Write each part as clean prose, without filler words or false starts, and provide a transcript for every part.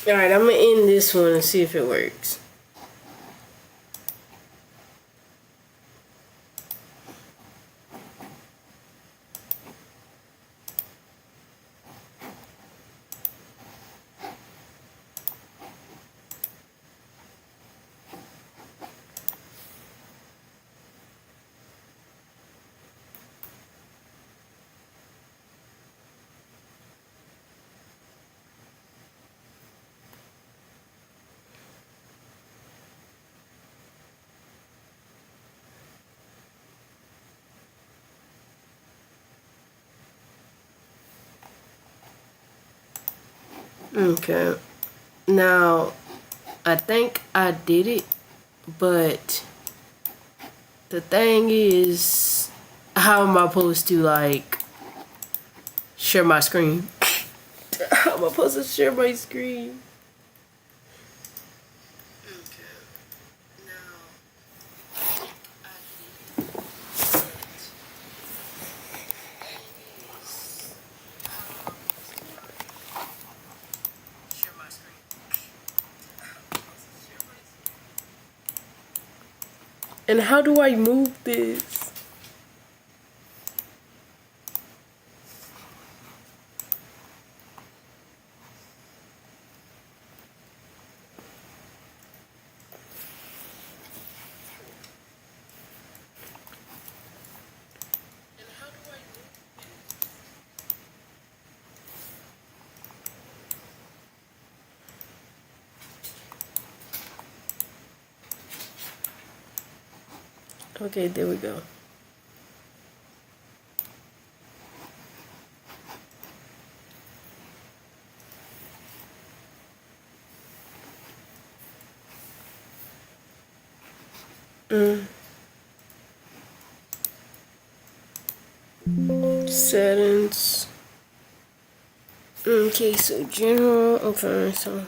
Alright, I'm gonna end this one and see if it works. Okay. Now, I think I did it, but the thing is, how am I supposed to, like, share my screen? How am I supposed to share my screen? And how do I move this? Okay, there we go. Settings. Okay, so general. Okay, so.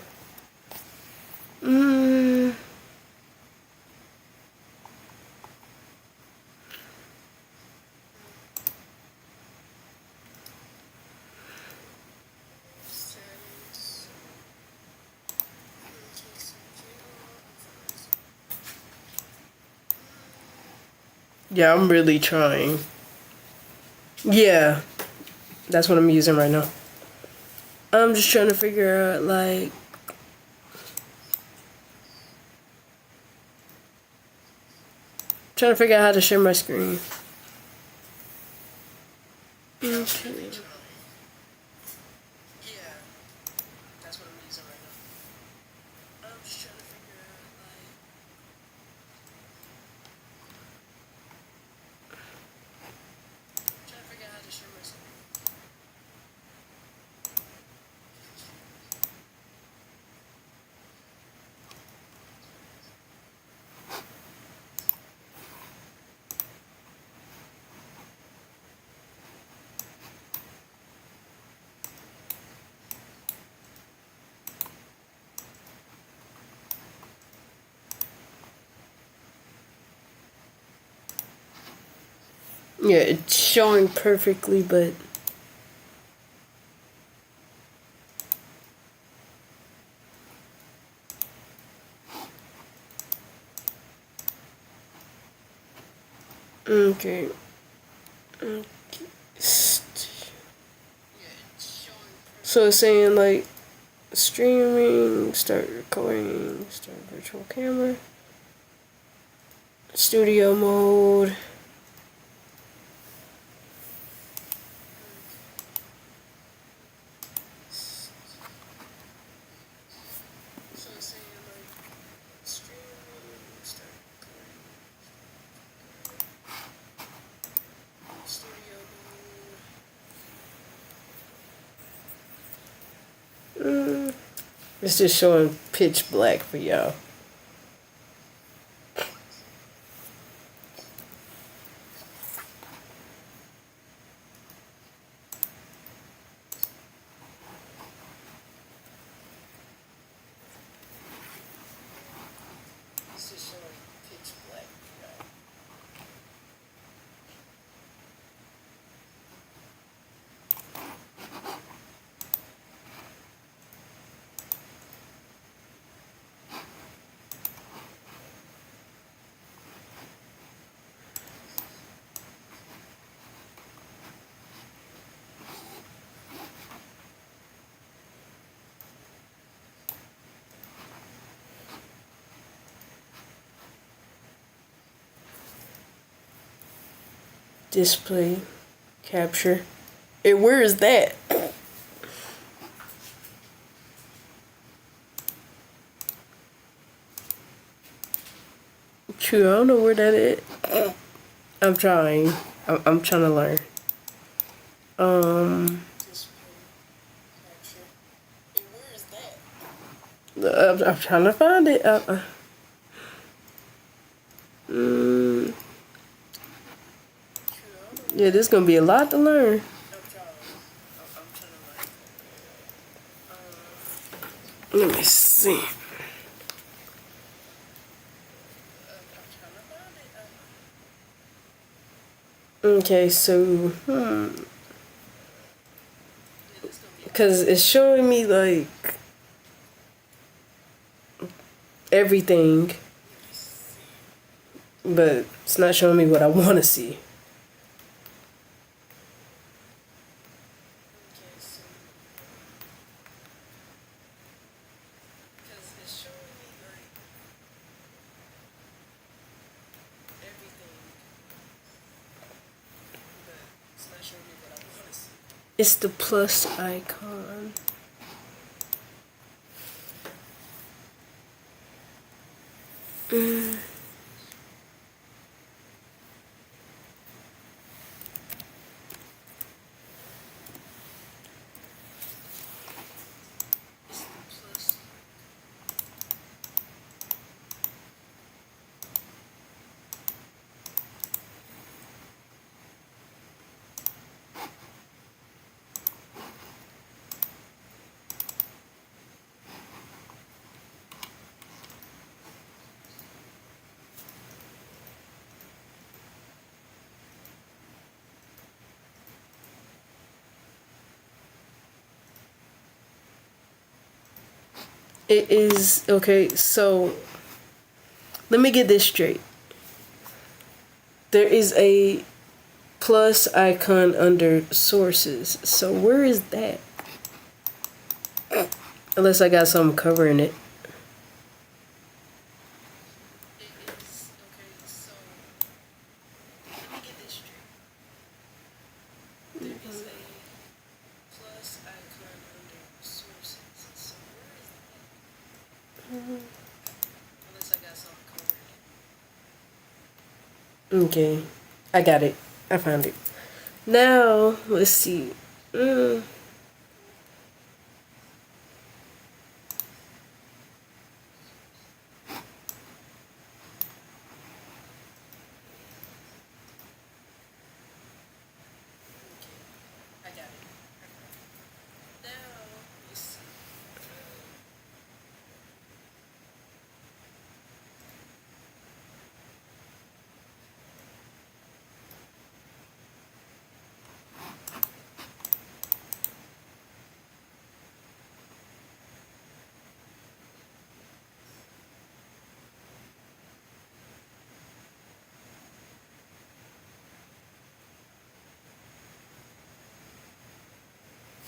Yeah, I'm really trying. Yeah, that's what I'm using right now. I'm just trying to figure out, like, trying to figure out how to share my screen. Okay. Yeah, it's showing perfectly, but okay. So it's saying, like, streaming, start recording, start virtual camera, studio mode. It's just showing pitch black for y'all. Display capture. And where is that? True, I don't know where that is. I'm trying. I'm trying to learn. I'm trying to find it. Yeah, this is gonna be a lot to learn. Let me see. Okay, so because it's showing me like everything, but it's not showing me what I want to see. It's the plus icon. It is okay, so let me get this straight. There is a plus icon under sources. So where is that? Unless I got something covering it. Okay, I got it. I found it. Now, let's see.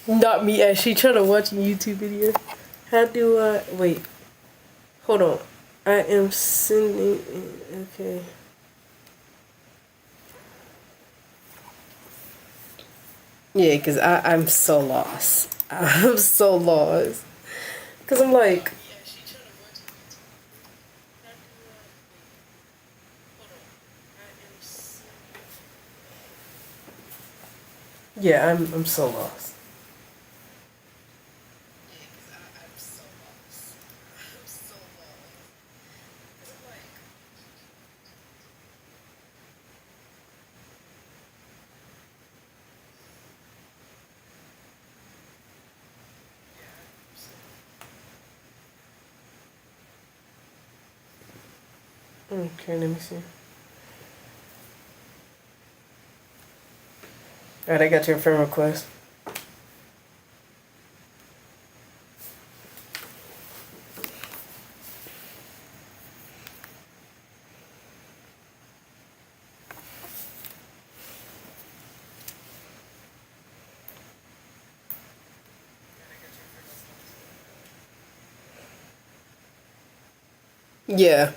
Not me actually trying to watch a YouTube video. How do I wait? Hold on. I am sending. Okay. Yeah, cause I'm so lost. I'm so lost. Cause I'm like. Yeah, I'm so lost. Okay, let me see. Alright, I got your friend request. Yeah.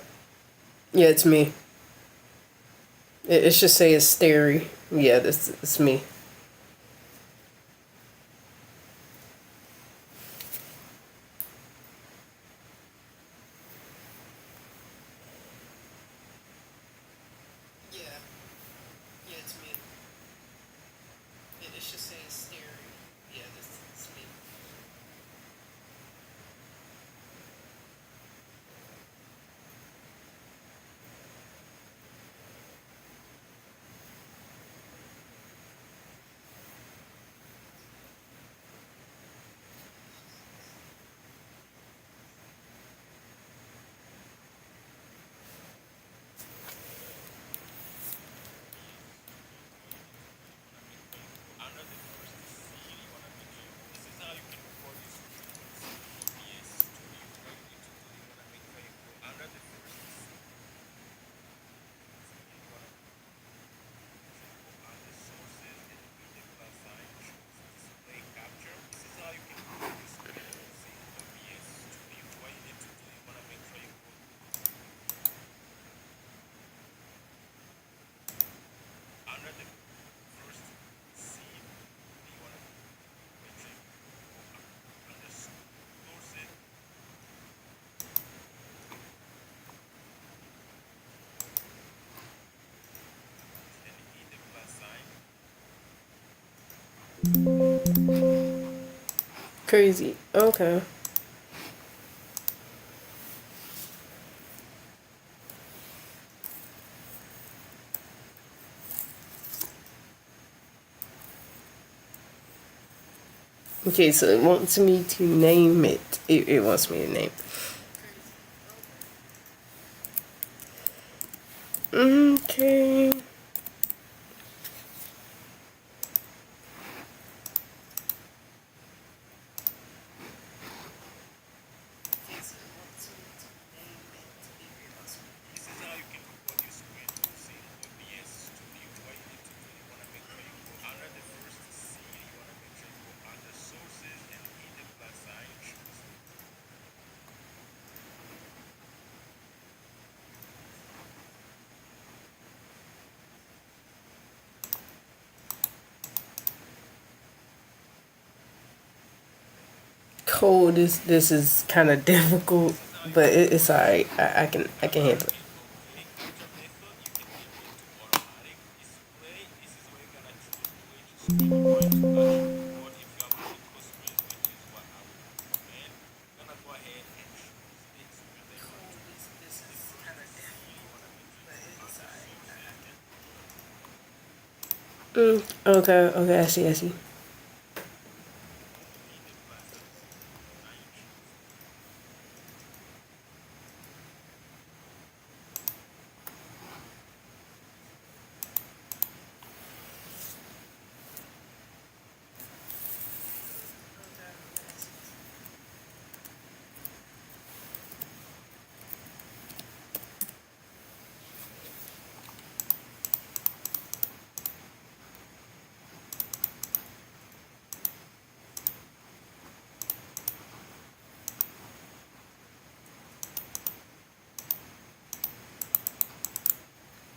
Yeah, it's me. It should say it's Stary. Yeah, this is me. Yeah, yeah, it's me. It should say stereo. Yeah, this is me. Crazy. Okay. Okay, so it wants me to name it. It wants me to name. Okay. Cold is this is kind of difficult, but it's alright. I can handle it. Okay, okay, I see, I see.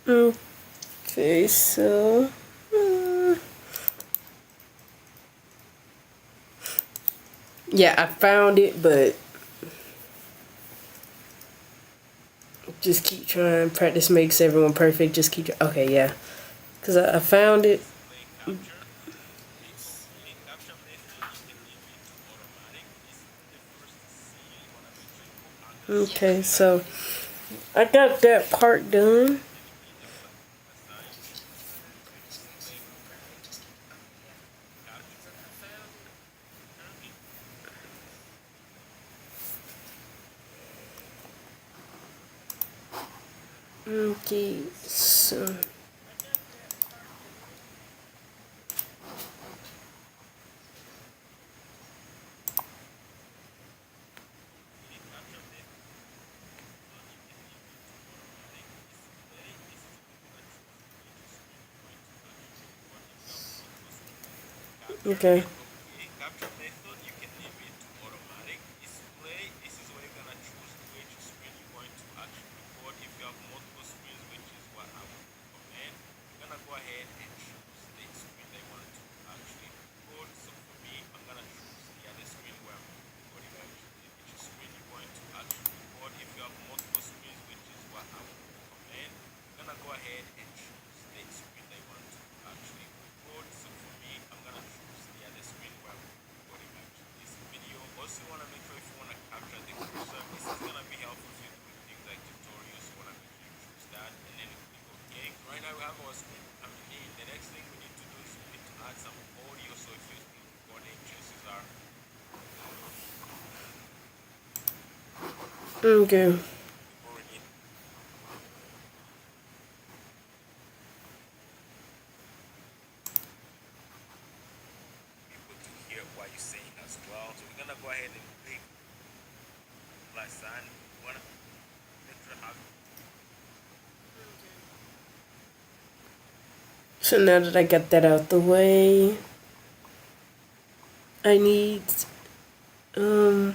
Okay, so yeah, I found it, but just keep trying. Practice makes everyone perfect. Just keep. Okay, yeah, because I found it. Okay, so I got that part done. Okay, so okay. Okay. So now that I got that out the way, I need um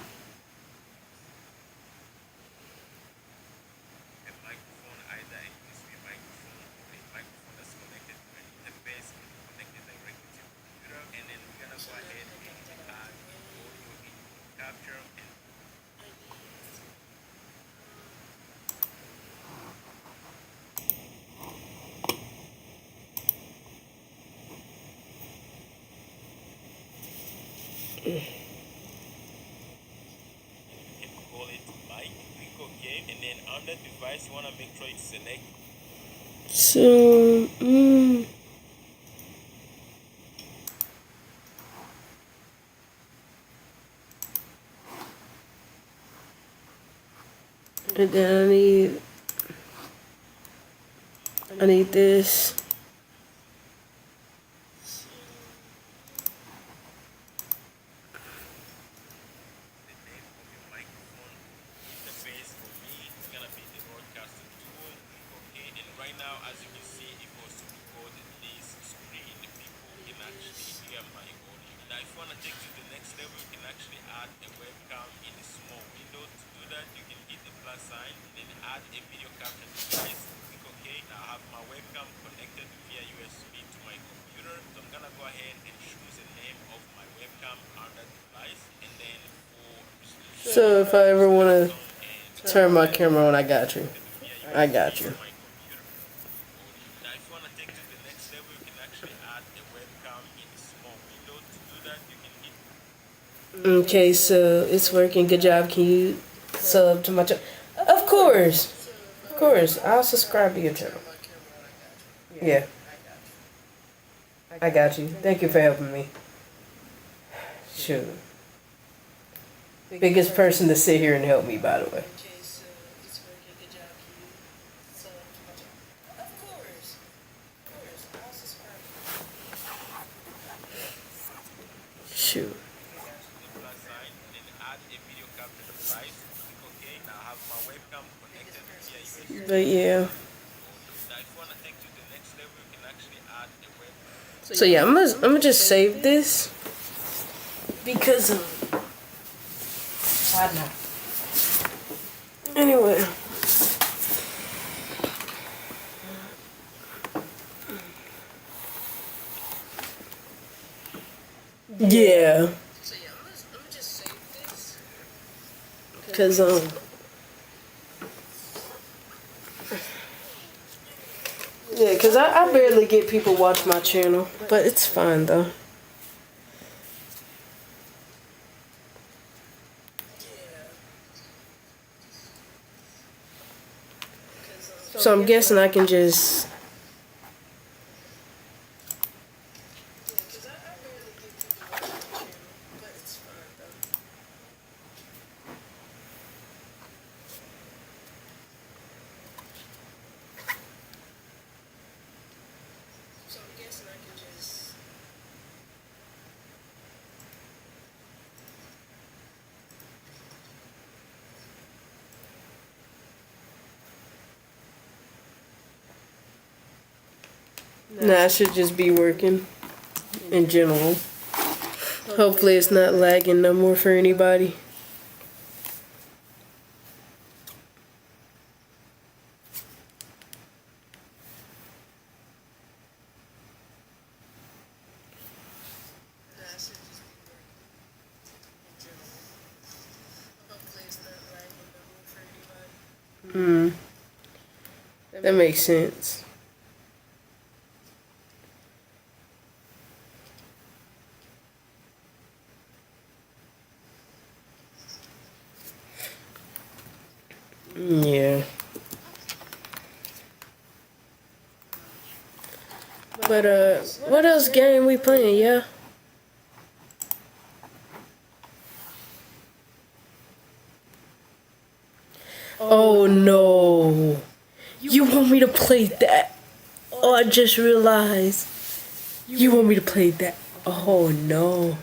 so and then I need this. So if I ever want to turn my camera on, I got you. I got you. Okay, so it's working. Good job. Can you sub to my channel? Of course. Of course. I'll subscribe to your channel. Yeah. I got you. Thank you for helping me. Shoot. Biggest person to sit here and help me, by the way. Shoot. But yeah. So yeah, I'm gonna just save this because why not? Anyway. Yeah. So yeah, I'm gonna just save this because yeah, because I barely get people watch my channel, but it's fine though. So I'm guessing I can just. Nah, it should just be working in general. Hopefully it's not lagging no more for anybody. That makes sense. Yeah. But what else game we playing? Yeah. Oh no! You want me to play that? Oh, I just realized. You want me to play that? Oh no.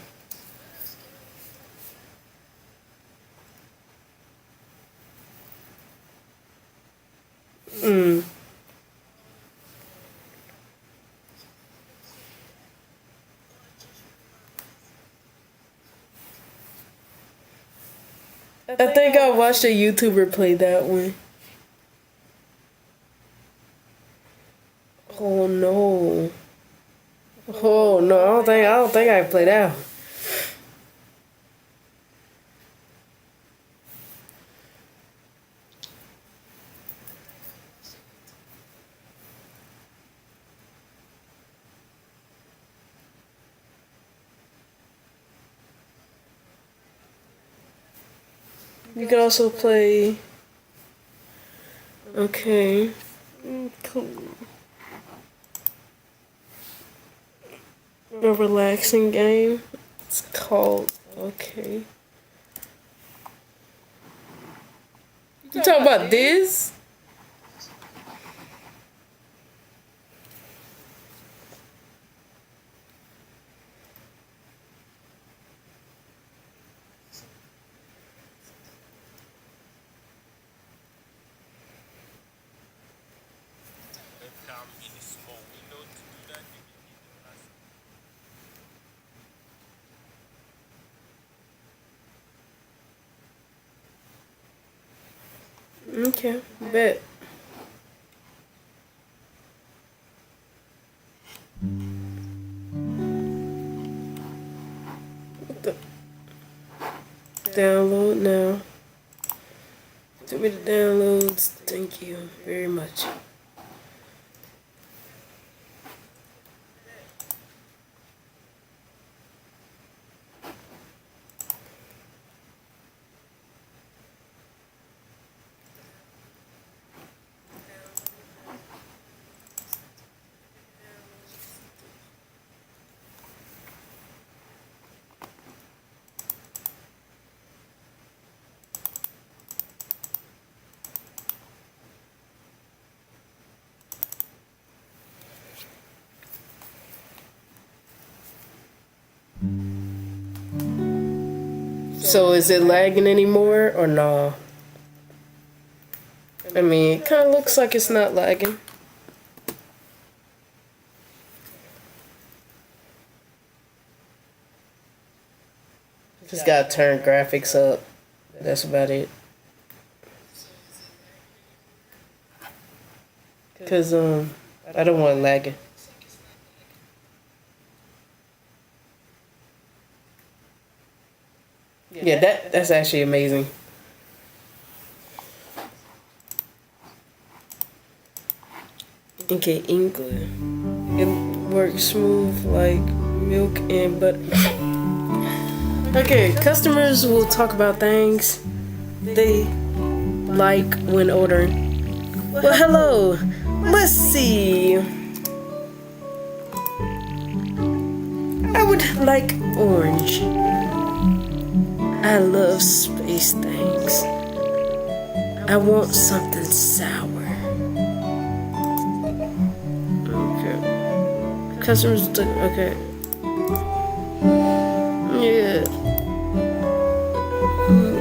I think I watched a YouTuber play that one. Oh no. Oh no, I don't think I can play that one. You can also play. Okay. Cool. A relaxing game. It's called. Okay. You talking about this? Okay, bet. Download now. Send me the downloads. Thank you very much. So is it lagging anymore or no? I mean, it kind of looks like it's not lagging. Just gotta turn graphics up. That's about it. Cause I don't want lagging. Yeah, that's actually amazing. Okay, English. It works smooth like milk and butter. Okay, customers will talk about things they like when ordering. Well, hello. Let's see. I would like orange. I love space things. I want something sour. Okay. Customers, okay. Yeah.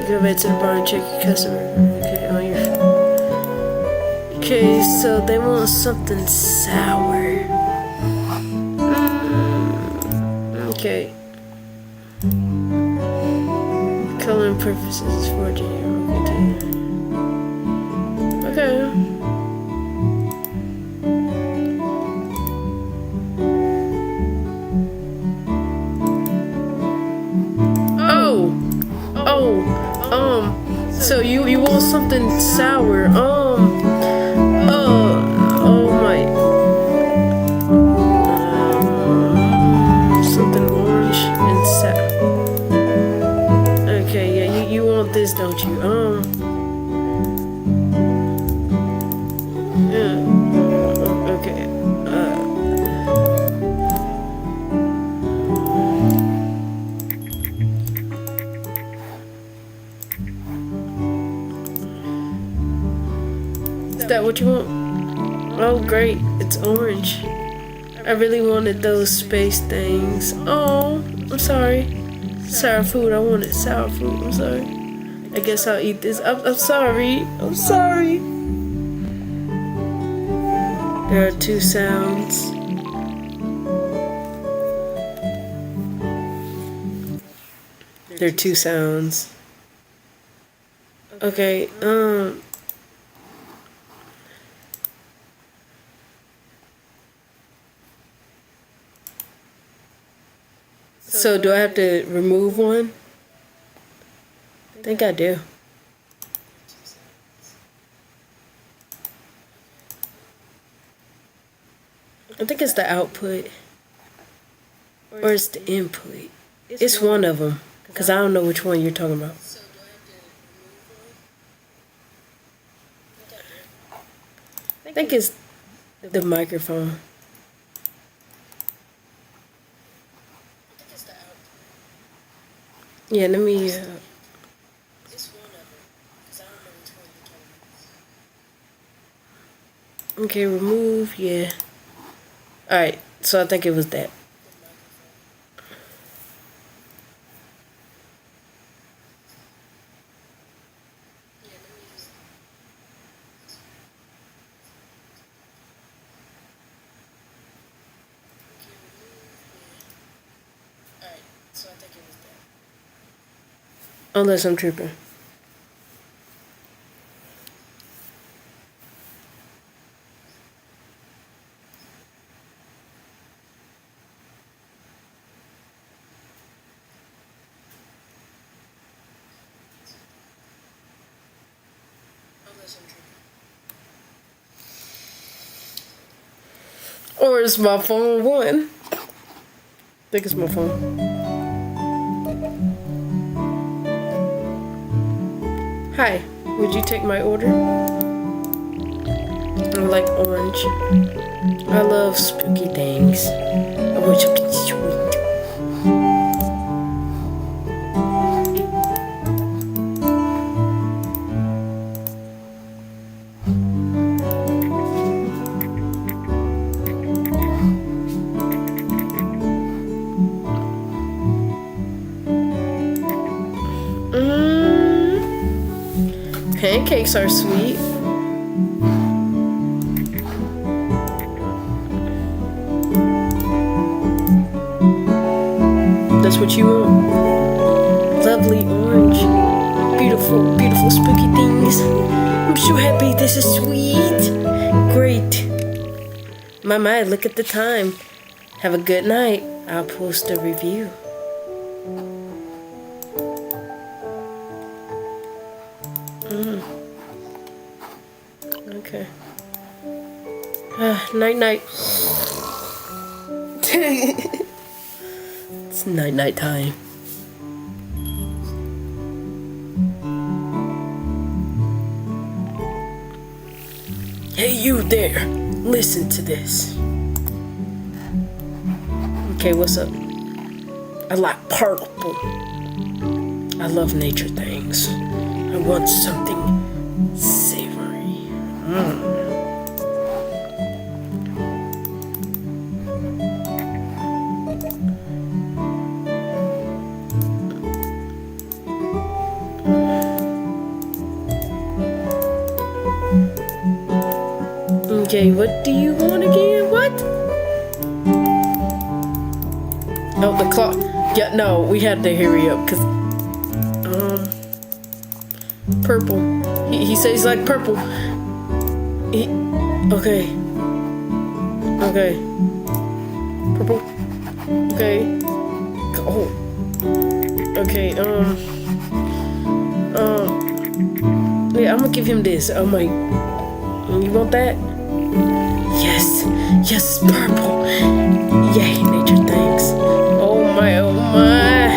Go back to the bar and check your customer. Okay, on your phone. Okay, so they want something sour. Okay. Coloring purposes for Virginia. Okay. So you want something sour? Oh my. Something orange and sour. Okay, yeah, you want this, don't you? Yeah. Okay. that what you want? Oh, great. It's orange. I really wanted those space things. Oh, I'm sorry. Sour food. I wanted sour food. I'm sorry. I guess I'll eat this. I'm sorry. I'm sorry. There are two sounds. There are two sounds. Okay, so do I have to remove one? I think I do. I think it's the output. Or it's the input. It's one of them. Because I don't know which one you're talking about. I think it's the microphone. Yeah, let me. Okay, remove. Yeah. Alright, so I think it was that. Unless I'm tripping. Or is my phone one? I think it's my phone. Hi, would you take my order? I like orange. I love spooky things. I want you to sweet. Pancakes are sweet. That's what you want. Lovely orange. Beautiful, beautiful spooky things. I'm so happy this is sweet. Great. My, look at the time. Have a good night. I'll post a review. Okay. Night night. It's night time. Hey you there, listen to this. Okay, what's up? I like purple. I love nature things. I want something savory. Okay, what do you want again? What? Oh, the clock. Yeah, no, we had to hurry up because purple. He says like purple. Okay. Okay. Purple. Okay. Oh. Okay. Yeah, I'm gonna give him this. Oh my. You want that? Yes. Yes, purple. Yay, nature thanks. Oh my. Oh my.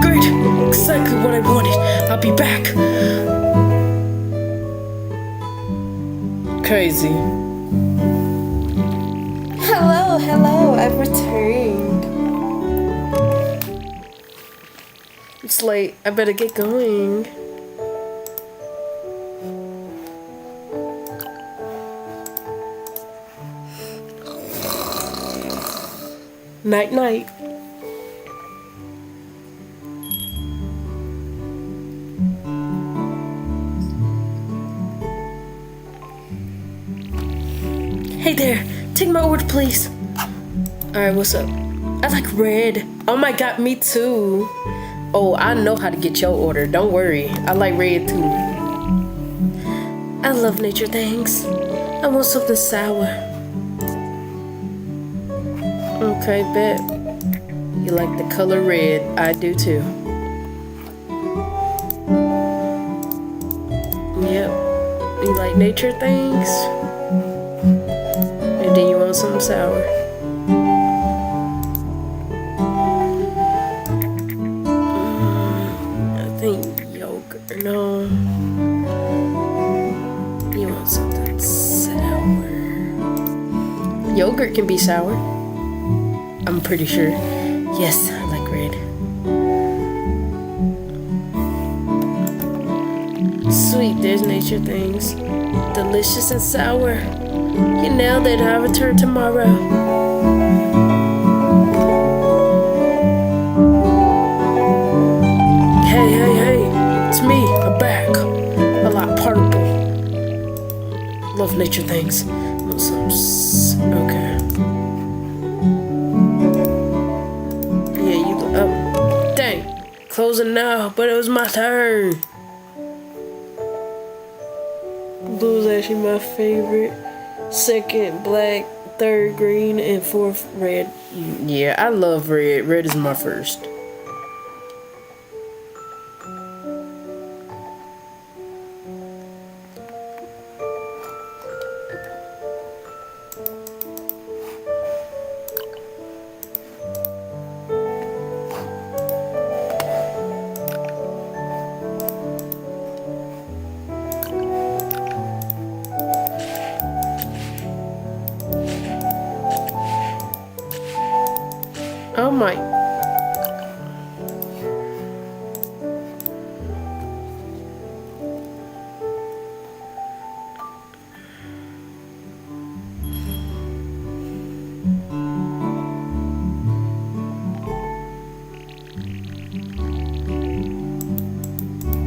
Great. Exactly what I wanted. I'll be back. Crazy. Hello, I've returned. It's late. I better get going. Night night. Hey there, take my order, please. Alright, what's up? I like red. Oh my god, me too. Oh, I know how to get your order. Don't worry. I like red too. I love nature things. I want something sour. Okay, bet. You like the color red. I do too. Yep. You like nature things? And then you want something sour. I think yogurt. No. You want something sour. Yogurt can be sour. I'm pretty sure. Yes, I like red. Sweet, there's nature things. Delicious and sour. You nailed it. I'll return tomorrow. Hey. It's me. I'm back. A lot purple. Love nature things. Okay. Yeah, you. Oh, dang. Closing now, but it was my turn. Blue is actually my favorite. Second, black. Third, green. And fourth, red. Yeah, I love red. Red is my first. Oh my.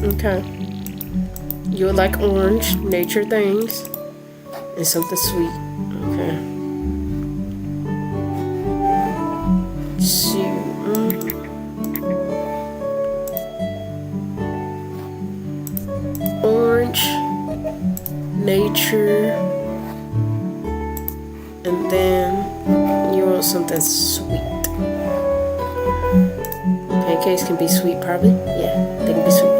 Okay. You would like orange, nature things, and something sweet. Okay. See. Orange, nature, and then you want something sweet. Pancakes can be sweet, probably. Yeah, they can be sweet.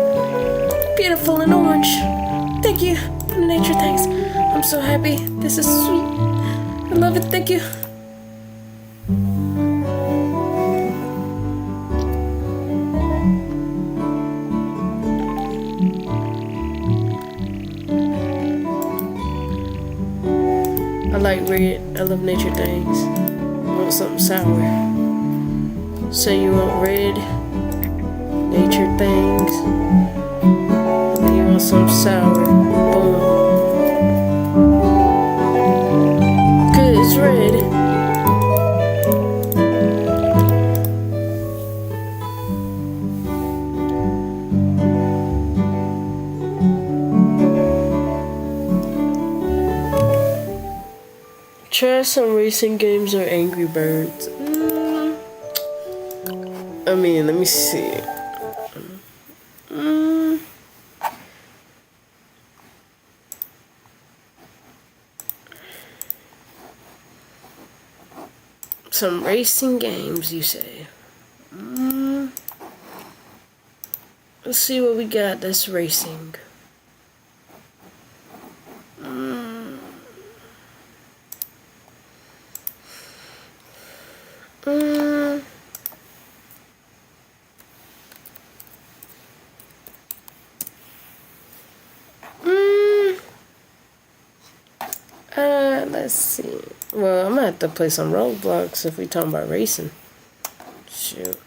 Beautiful and orange. Thank you for the nature things. I'm so happy. This is sweet. I love it. Thank you. I like red. I love nature things. I want something sour. So you want red, nature things, and then you want some sour. Boom. Good, it's red. Try some racing games or Angry Birds. I mean, let me see. Some racing games, you say? Let's see what we got that's racing. Let's see. Well, I'm gonna have to play some Roblox if we're talking about racing. Shoot.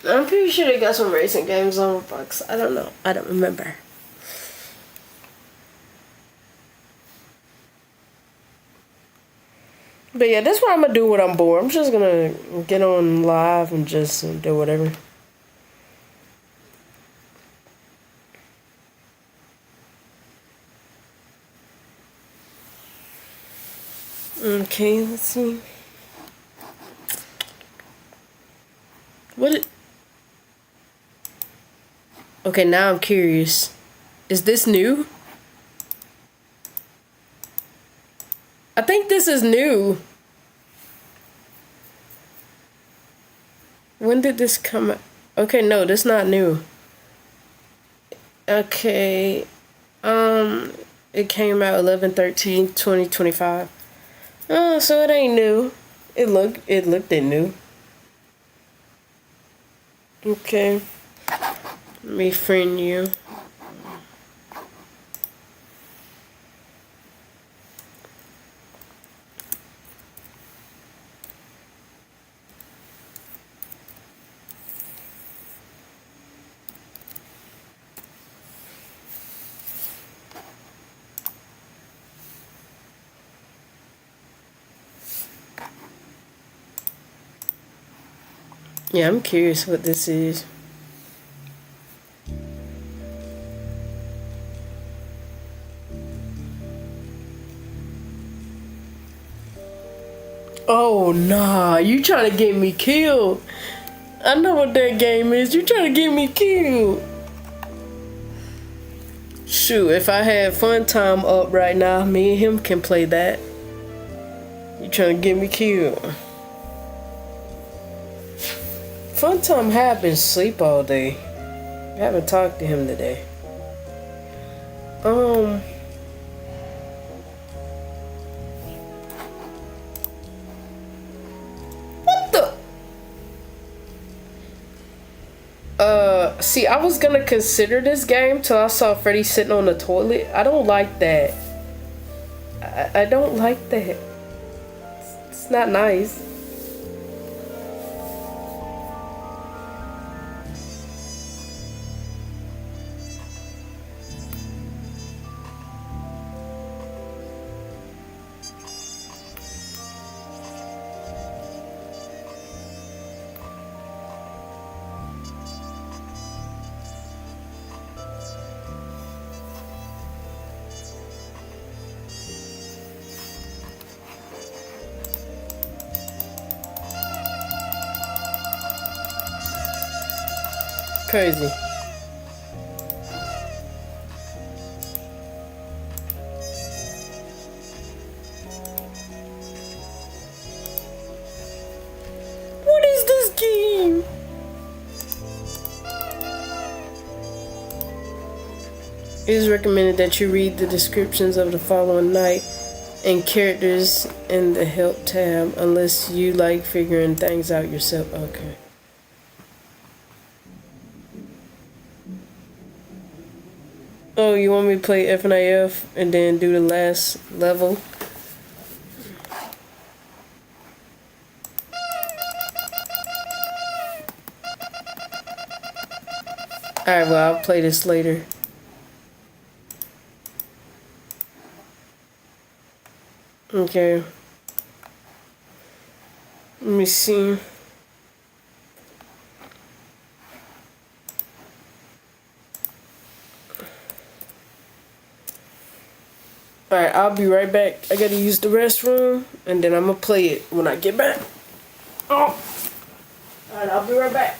I'm pretty sure they got some racing games on Roblox. I don't know. I don't remember. But yeah, that's what I'm gonna do when I'm bored. I'm just gonna get on live and just do whatever. Okay, let's see. What? Okay, now I'm curious. Is this new? I think this is new. When did this come out? Okay, no, this not new. Okay. It came out 11/13/2025. Oh, so it ain't new. It looked new. Okay. Let me friend you. Yeah, I'm curious what this is. Oh nah, you trying to get me killed. I know what that game is. You trying to get me killed. Shoot, if I had Fun Time up right now, me and him can play that. You trying to get me killed. Fun Time have been asleep all day. I haven't talked to him today. What the? See, I was gonna consider this game till I saw Freddy sitting on the toilet. I don't like that. I don't like that. It's not nice. Crazy. What is this game? It is recommended that you read the descriptions of the following night and characters in the help tab unless you like figuring things out yourself. Okay. Oh, you want me to play FNAF and then do the last level? Alright, well, I'll play this later. Okay. Let me see. Alright, I'll be right back. I gotta use the restroom, and then I'm gonna play it when I get back. Oh! Alright, I'll be right back.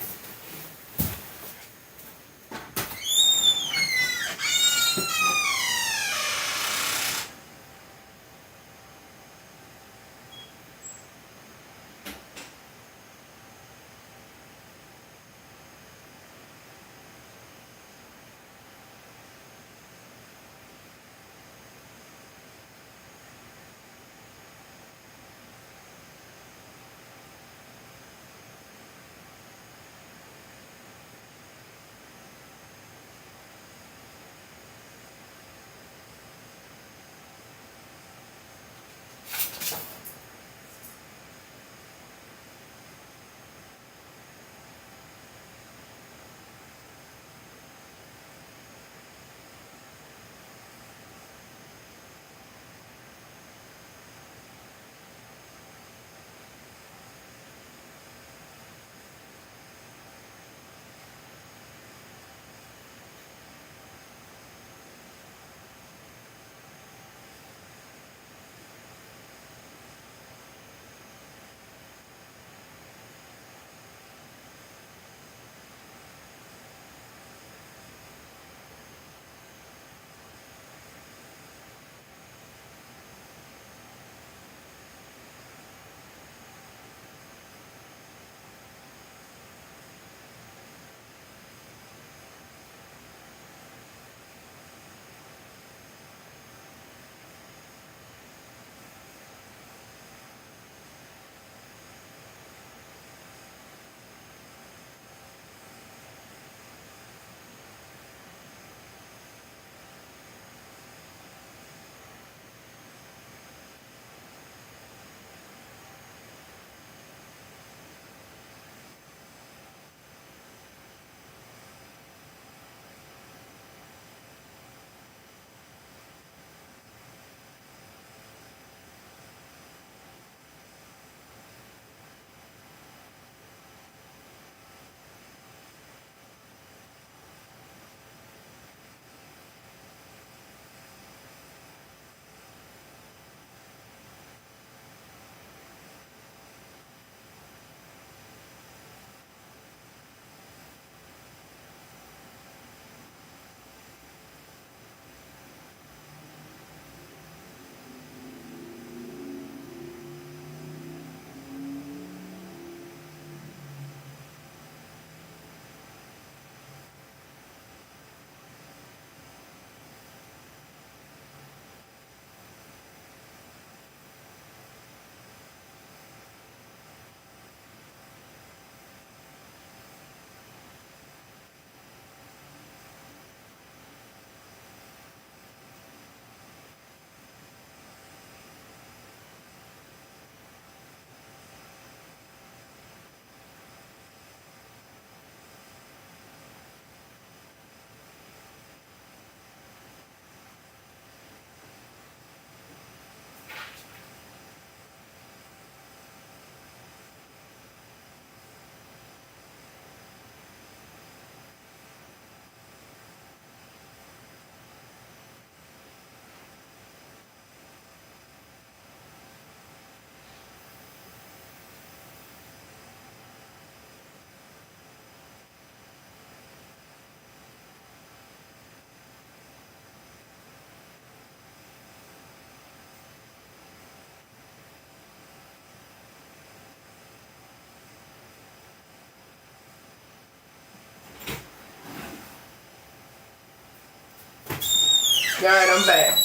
Alright, I'm back.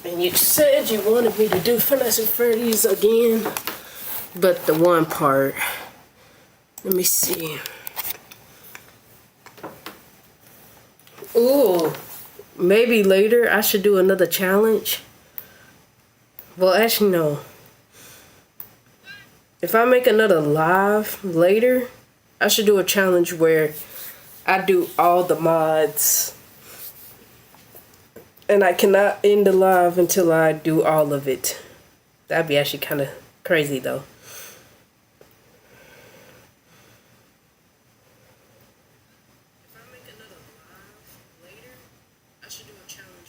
And you said you wanted me to do Finesse and Freddy's again. But the one part, let me see. Ooh, maybe later I should do another challenge. Well, actually, no. If I make another live later, I should do a challenge where I do all the mods. And I cannot end the live until I do all of it. That'd be actually kind of crazy, though.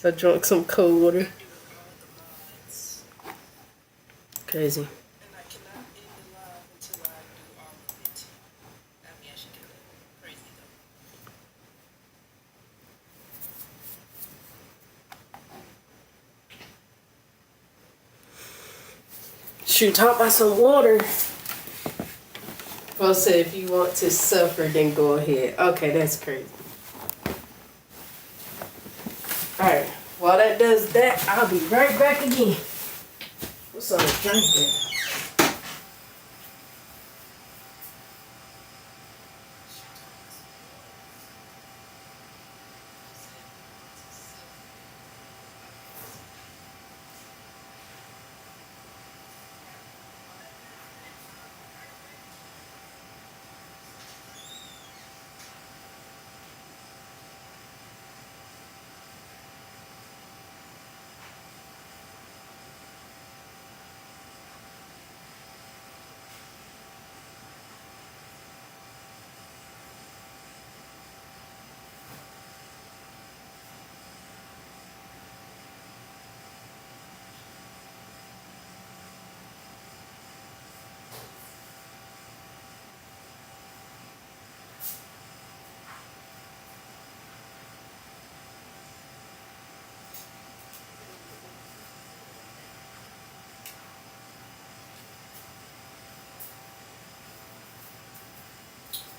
I drank some cold water. Crazy. Shoot, talk about some water. Well, say if you want to suffer, then go ahead. Okay, that's crazy. Alright, while that does that, I'll be right back again. What's on the drink there?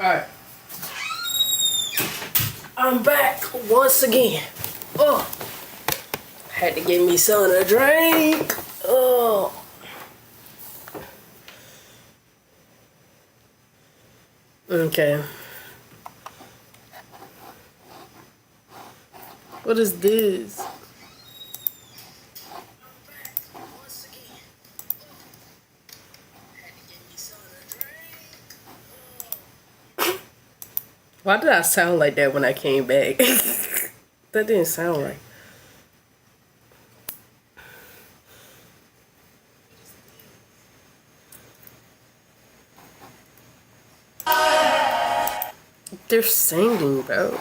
Alright. I'm back once again. Oh. Had to get me something to drink. Oh. Okay. What is this? Why did I sound like that when I came back? That didn't sound right. They're singing, bro.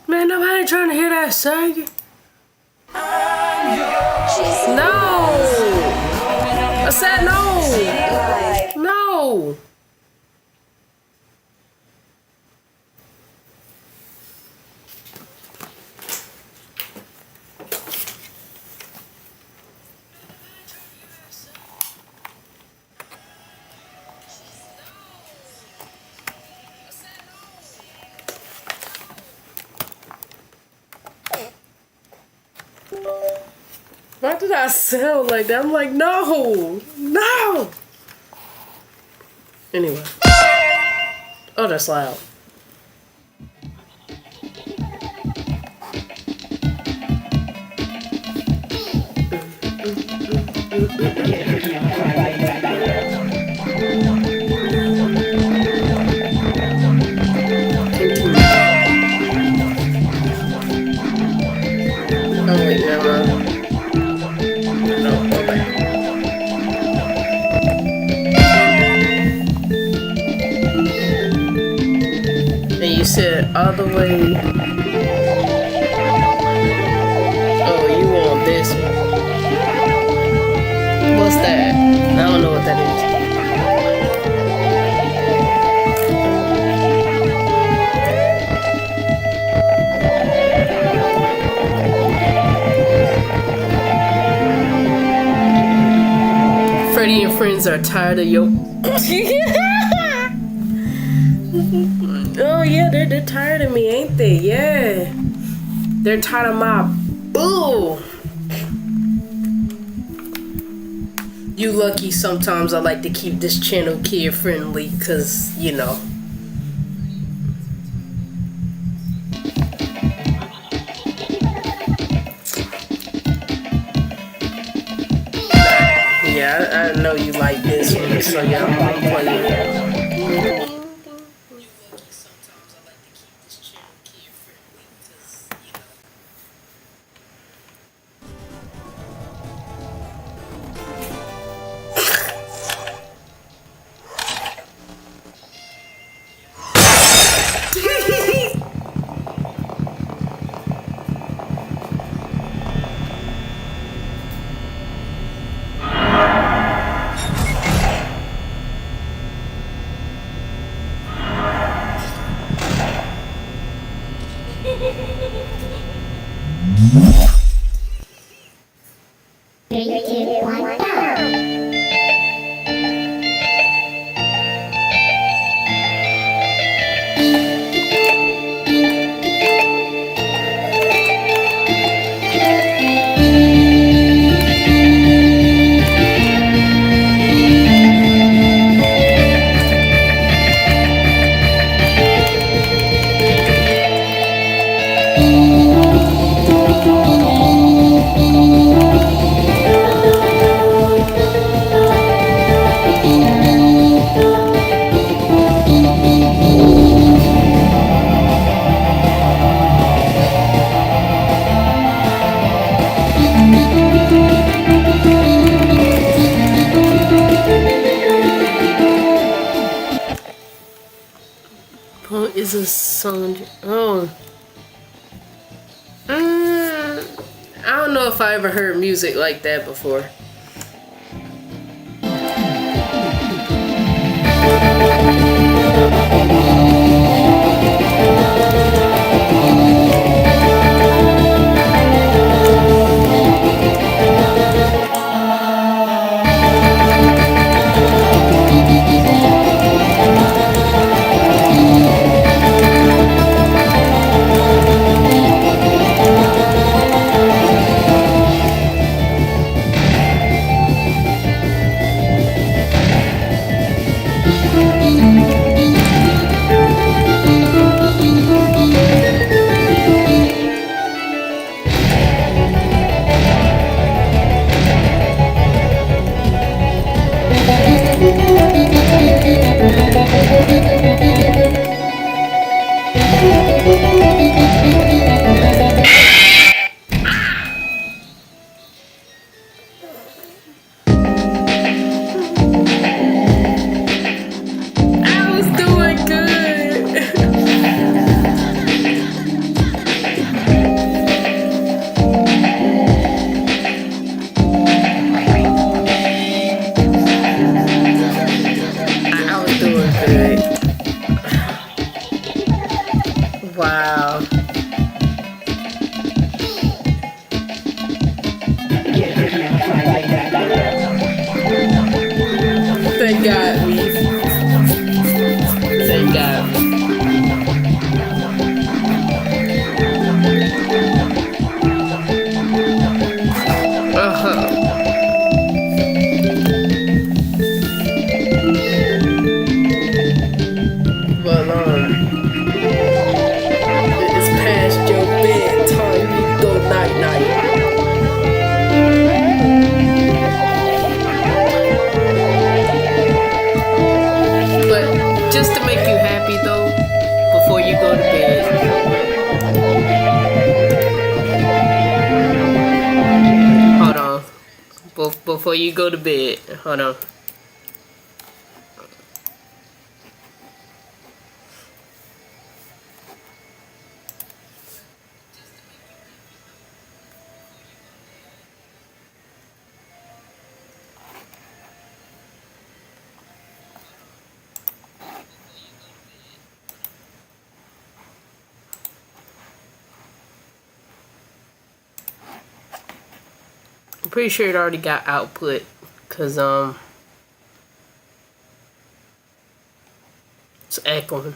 Man, nobody ain't trying to hear that singing. No! I said no! No! Why did I sound like that? I'm like, no! No! Anyway. Oh, that's loud. Said all the way. Oh, you want this one? What's that? I don't know what that is. friends are tired of your. Oh yeah, they're tired of me, ain't they? Yeah, they're tired of my boo. You lucky. Sometimes I like to keep this channel kid friendly, cause you know. Yeah, I know you like this one, so yeah, I'm playing it. Three, two, one, go! What is a song? Oh. I don't know if I ever heard music like that before. I was doing good. I was doing good. Wow. Thank God we. Thank God. Uh-huh. But it's past your bedtime. You need to go night night. But just to make you happy though, before you go to bed, hold on. Before you go to bed, hold on. I'm pretty sure it already got output, cause echoing.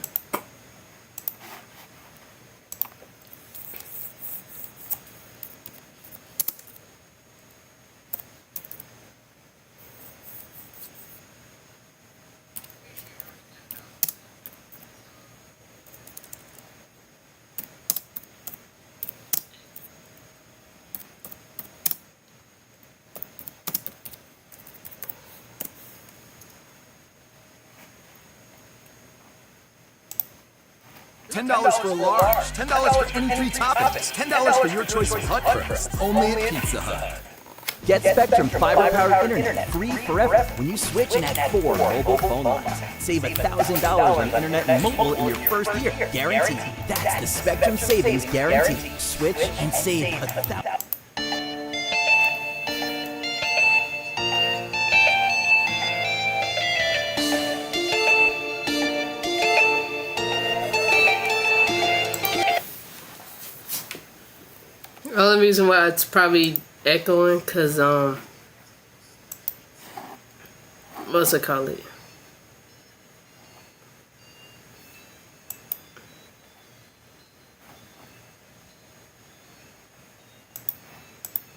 $10 for a large, $10 for any 3 toppings, $10 for your choice of hut crust, only at Pizza Hut. Get Spectrum fiber-powered internet free forever when you switch and add 4 mobile phone lines. Save $1,000 on internet and mobile in your first year, guaranteed. That's the Spectrum Savings Guarantee. Switch and save $1,000. The only reason why it's probably echoing, cause what's it called?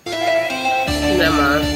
Never mind.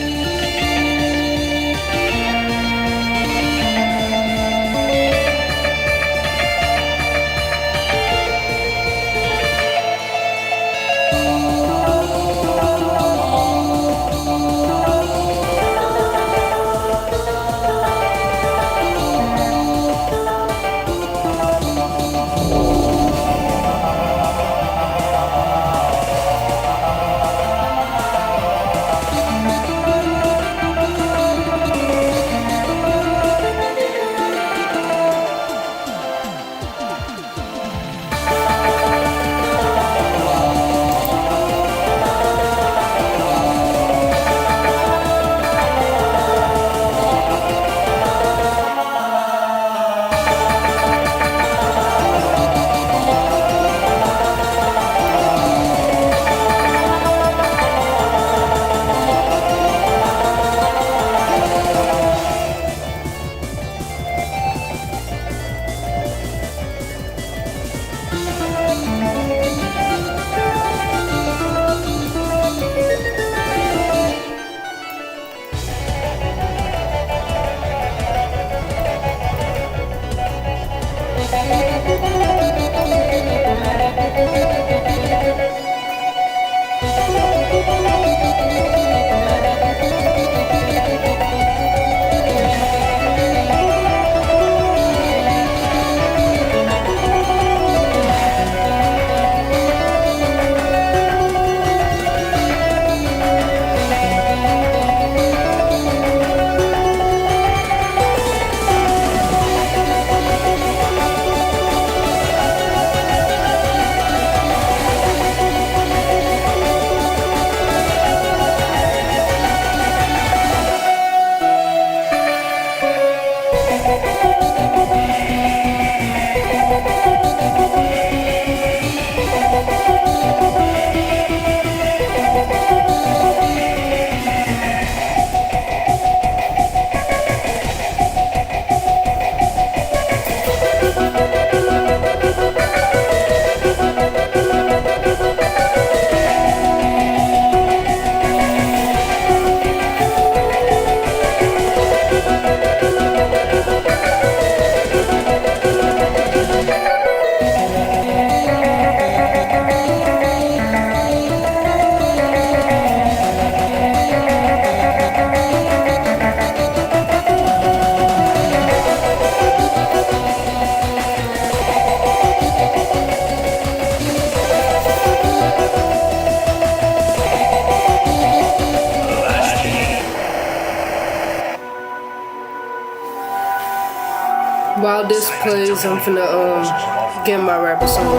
While this plays, I'm finna get my rapper song.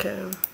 Okay.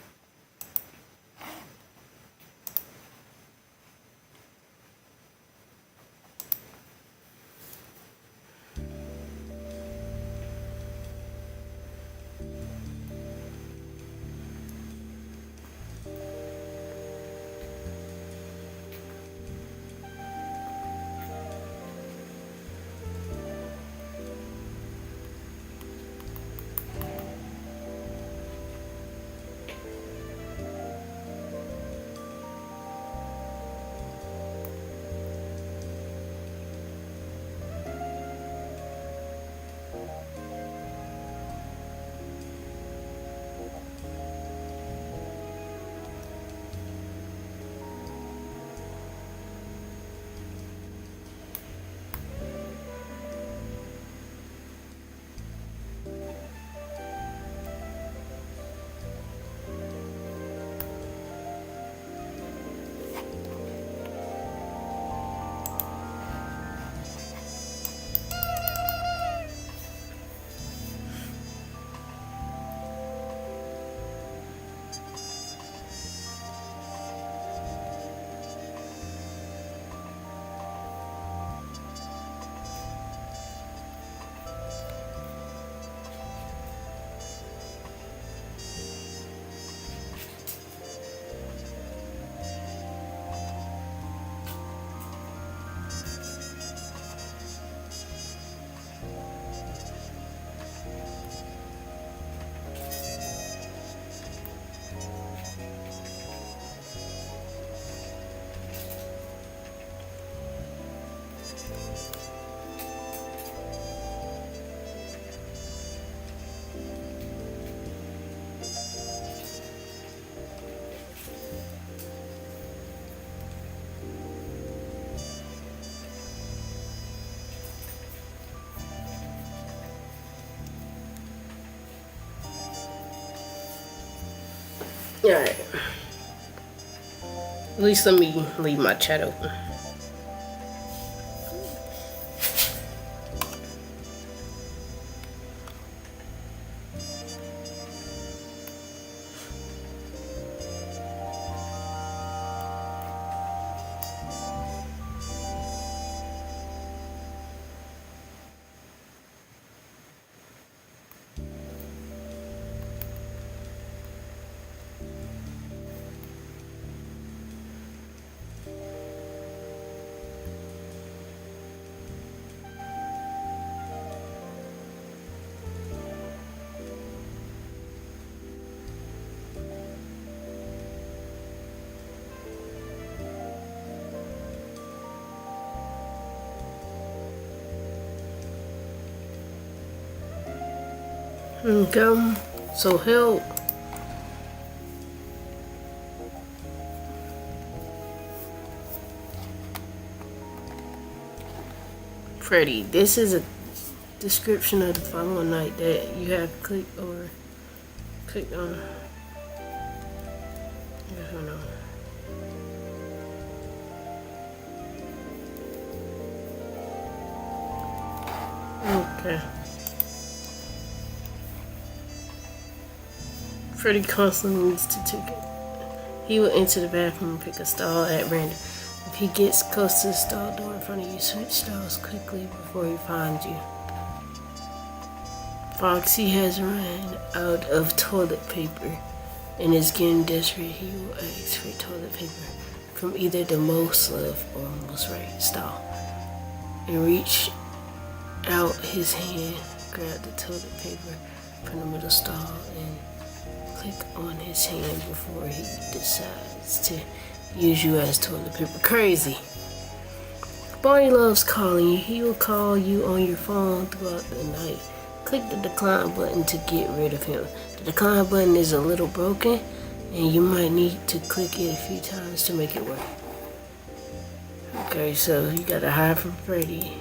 Alright. At least let me leave my chat open. Okay, so help. Freddy, this is a description of the following night that you have clicked or clicked on. Yes or no? Okay. Freddy constantly needs to take it. He will enter the bathroom and pick a stall at random. If he gets close to the stall door in front of you, switch stalls quickly before he finds you. Foxy has run out of toilet paper and is getting desperate. He will ask for toilet paper from either the most left or most right stall and reach out his hand, grab the toilet paper from the middle stall and click on his hand before he decides to use you as toilet paper. Crazy. Barney loves calling you. He will call you on your phone throughout the night. Click the decline button to get rid of him. The decline button is a little broken and you might need to click it a few times to make it work. Okay, so you gotta hide from Freddy.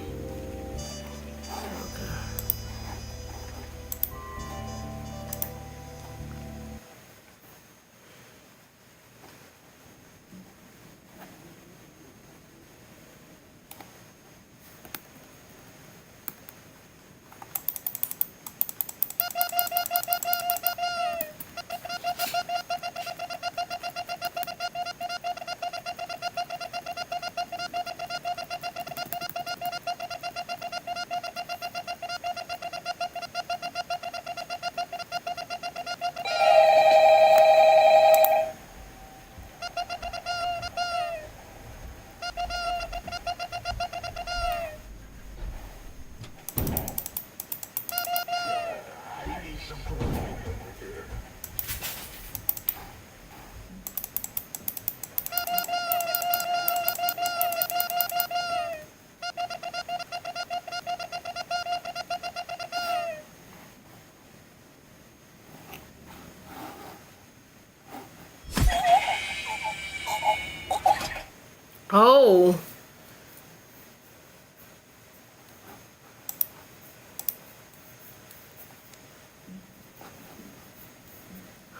Oh.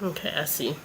Okay, I see.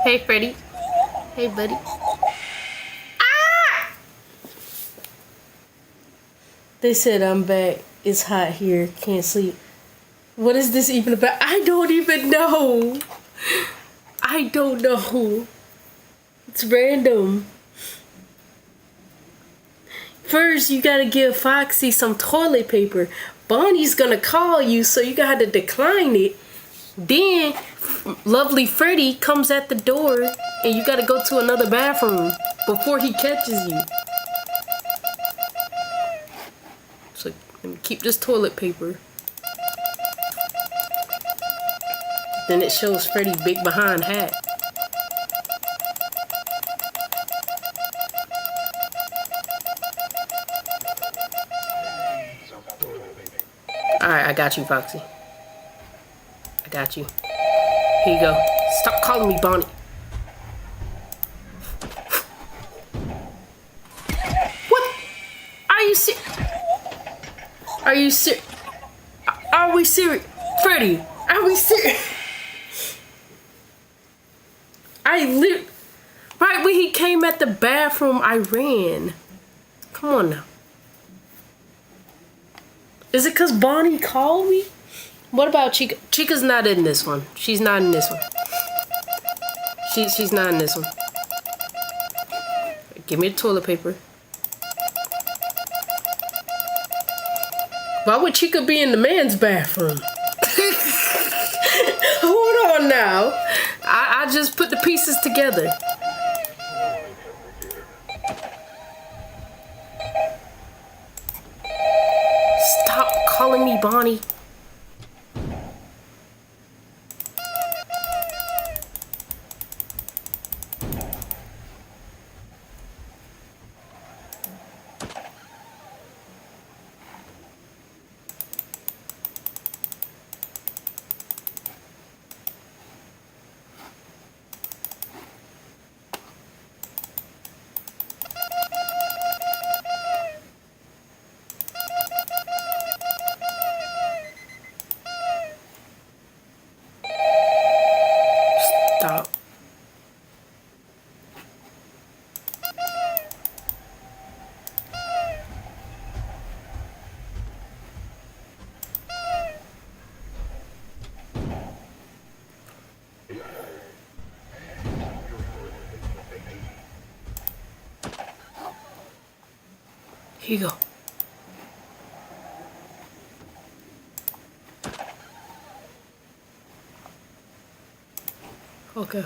Hey, Freddy. Hey, buddy. Ah! They said I'm back. It's hot here. Can't sleep. What is this even about? I don't even know. I don't know. It's random. First, you gotta give Foxy some toilet paper. Bonnie's gonna call you, so you gotta decline it. Then, lovely Freddy comes at the door, and you gotta go to another bathroom before he catches you. So, let me keep this toilet paper. Then it shows Freddy big behind hat. Alright, I got you, Foxy. I got you. Here you go. Stop calling me Bonnie. Are you serious? Are we serious? Freddy, are we serious? Right when he came at the bathroom, I ran. Come on now. Is it because Bonnie called me? What about Chica? Chica's not in this one. She's not in this one. She's not in this one. Give me the toilet paper. Why would Chica be in the man's bathroom? Hold on now. I just put the pieces together. Stop calling me Bonnie. Stop. Here you go. Okay.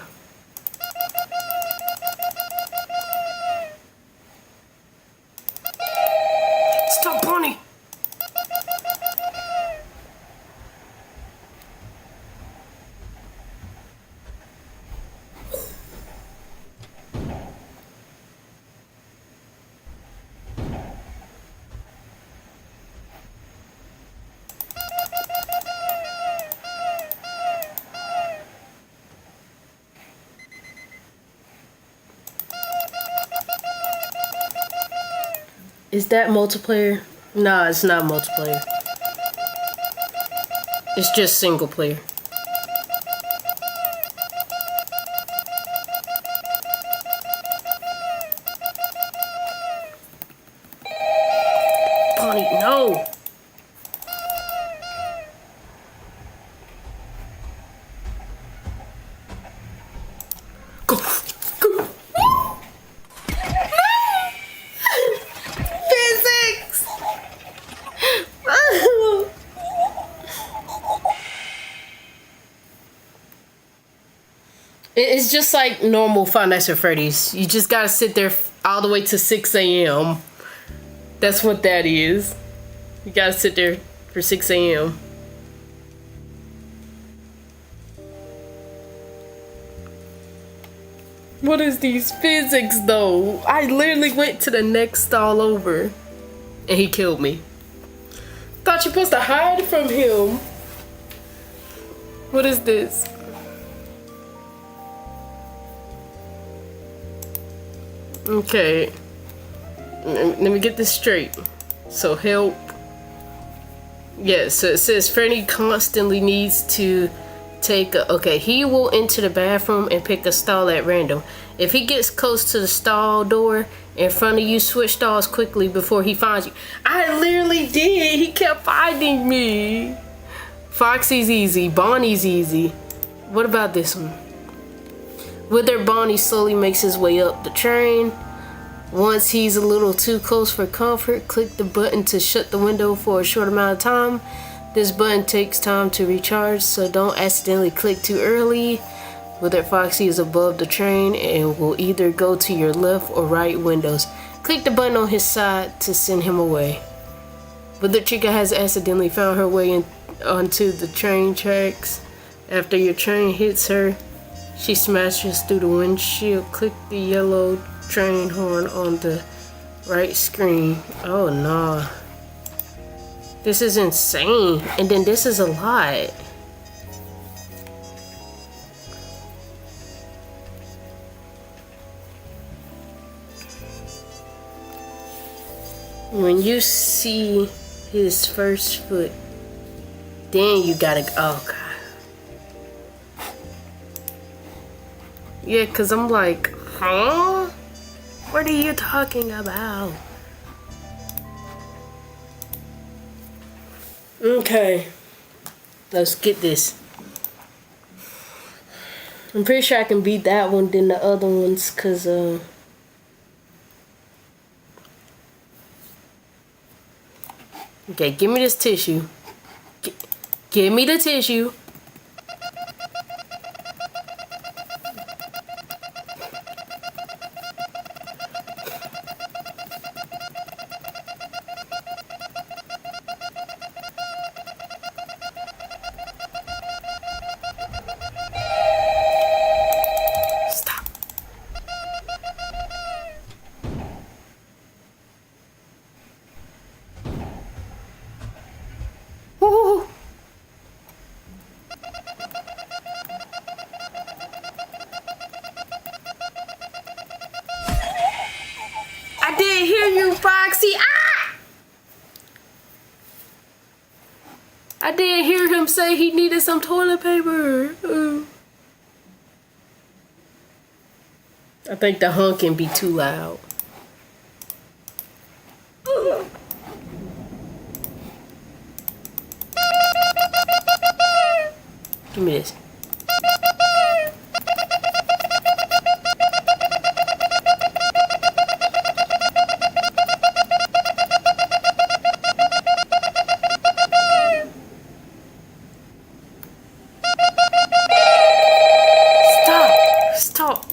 Stop, Bonnie! Is that multiplayer? Nah, it's not multiplayer. It's just single player. Bonnie, no! Go! Go! Physics! It's just like normal Five Nights at Freddy's. You just gotta sit there all the way to 6 a.m. That's what that is. You gotta sit there for 6 a.m. What is these physics though? I literally went to the next stall over and he killed me. Thought you're supposed to hide from him. What is this? Okay. Let me get this straight. So help. Yes, so it says Freddy constantly needs to take a, okay, he will enter the bathroom and pick a stall at random. If he gets close to the stall door in front of you, switch stalls quickly before he finds you. I literally did. He kept finding me. Foxy's easy. Bonnie's easy. What about this one? Wither Bonnie slowly makes his way up the train. Once he's a little too close for comfort, click the button to shut the window for a short amount of time. This button takes time to recharge, so don't accidentally click too early. Wither Foxy is above the train and will either go to your left or right windows. Click the button on his side to send him away. Wither Chica has accidentally found her way onto the train tracks. After your train hits her, she smashes through the windshield. Click the yellow train horn on the right screen. Oh no. This is insane. And then this is a lot. When you see his first foot. Then you gotta, oh God. Yeah, cause I'm like, huh? What are you talking about? Okay, let's get this. I'm pretty sure I can beat that one than the other ones, cause okay, give me this tissue. Give me the tissue. Stop. Woo. I didn't hear you, Foxy. Ah! I didn't hear him say he needed some toilet paper. I think the honking be too loud. Give me this. Stop. Stop.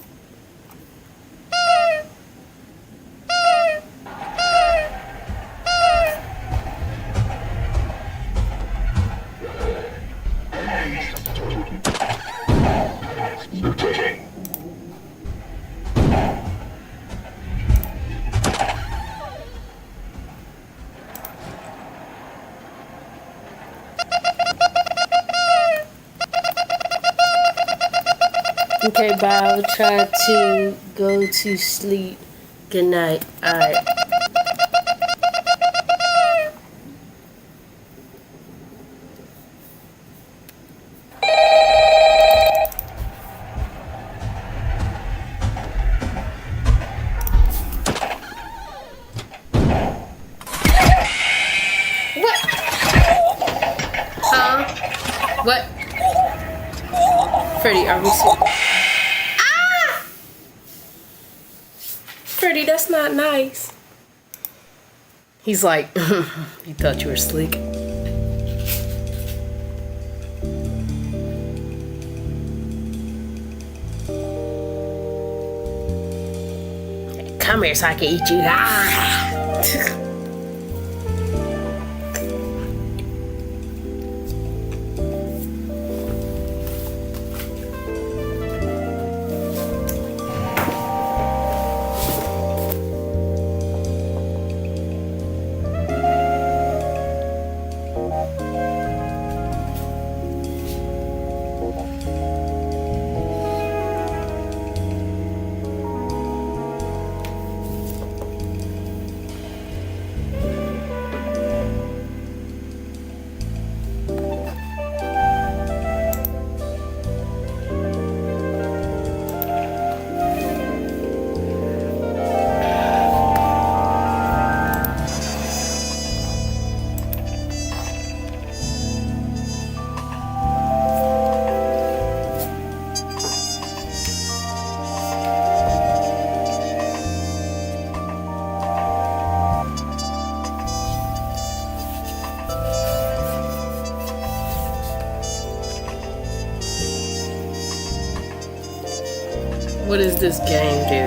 Okay, bye. I'll try to go to sleep. Good night. Alright. What? Huh? What? Freddy, are we Ah! Freddy, that's not nice. He's like, you thought you were slick. Come here so I can eat you. Ah! What does this game do?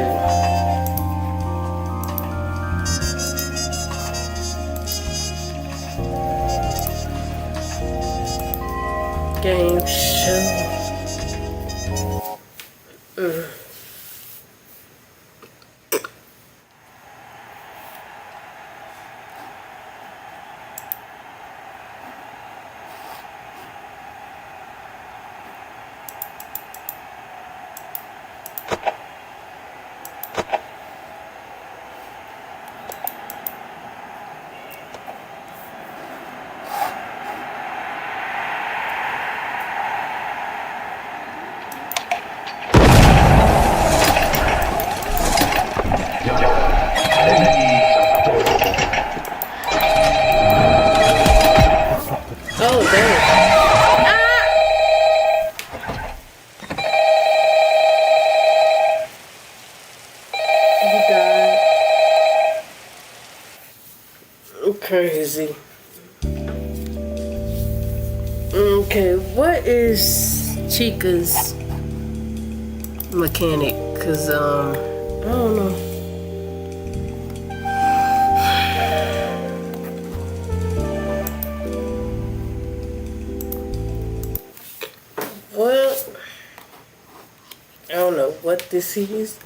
Game show. God. Crazy. Okay, what is Chica's mechanic? Cause I don't know. Well, I don't know what this is.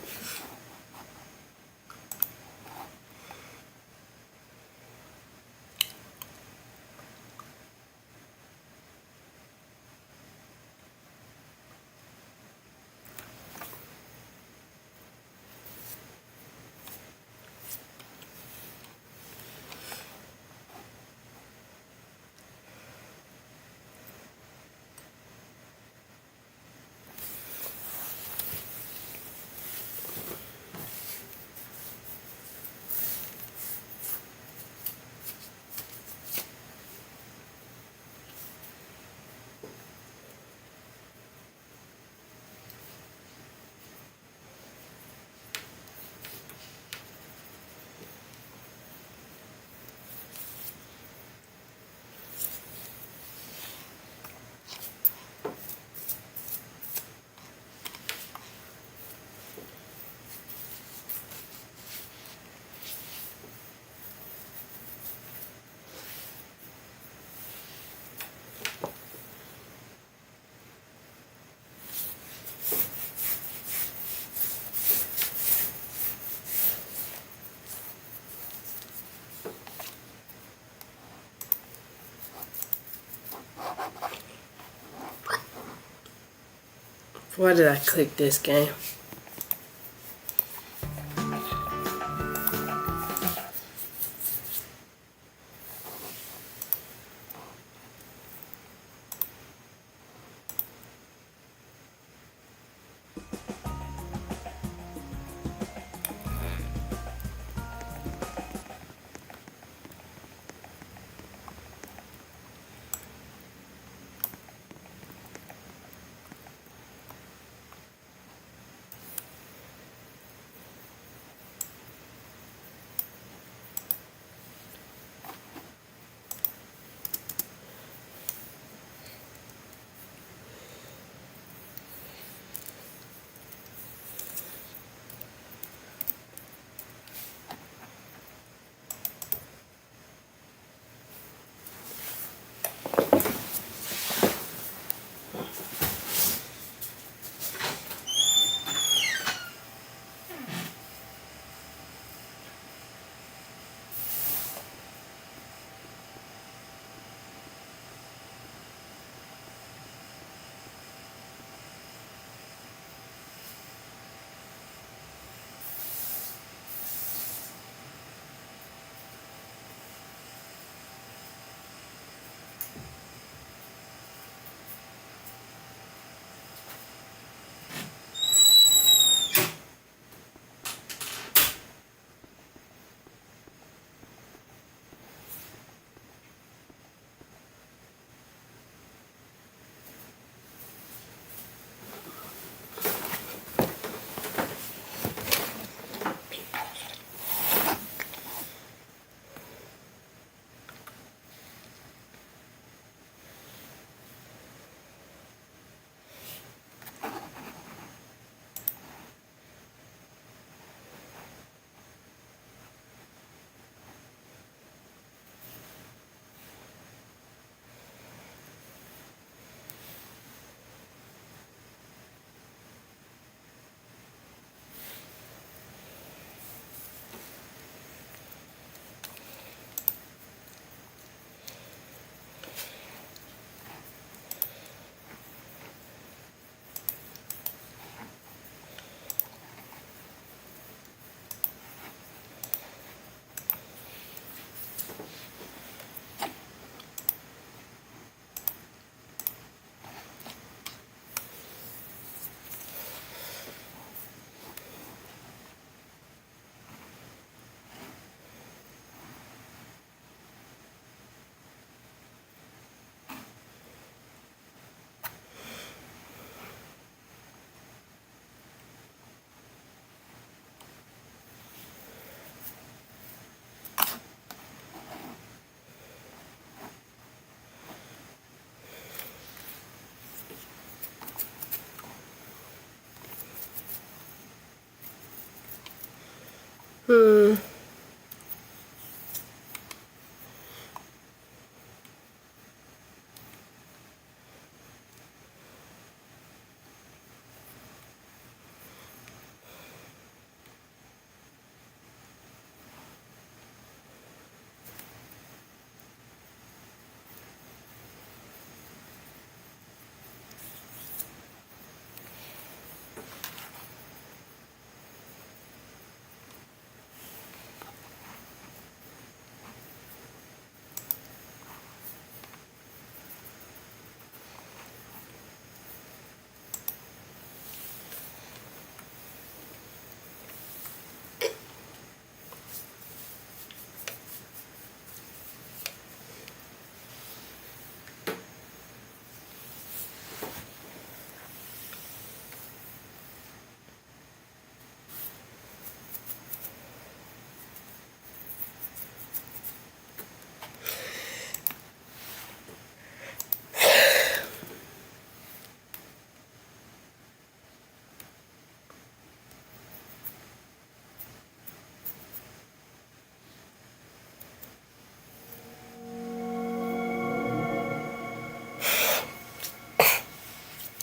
Why did I click this game?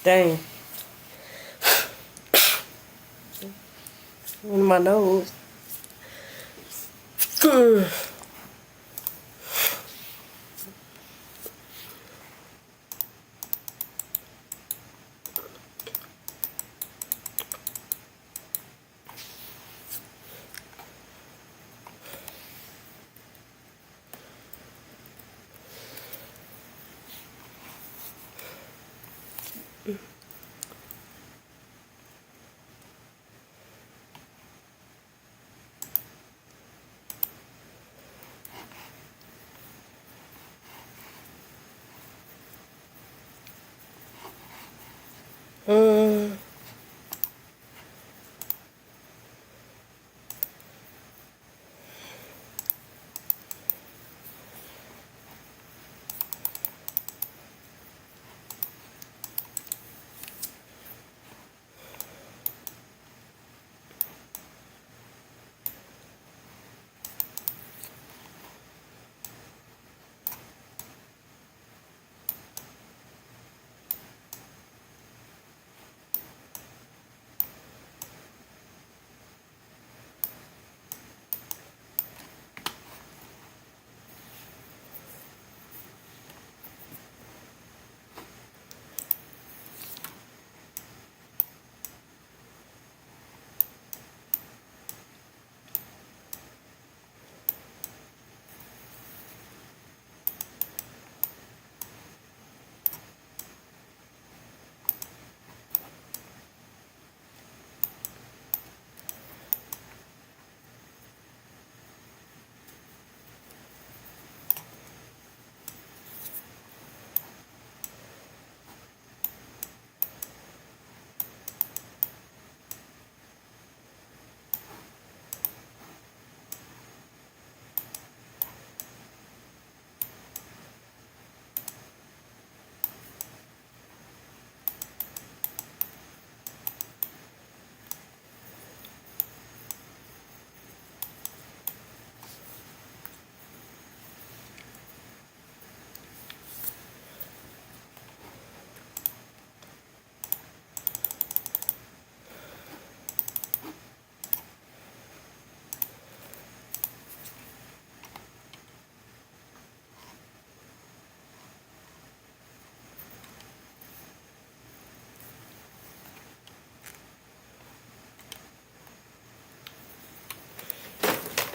Dang. In my nose.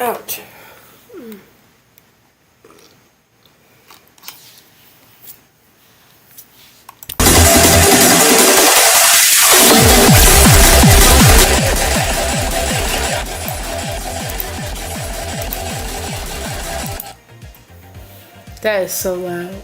Ouch. That is so loud.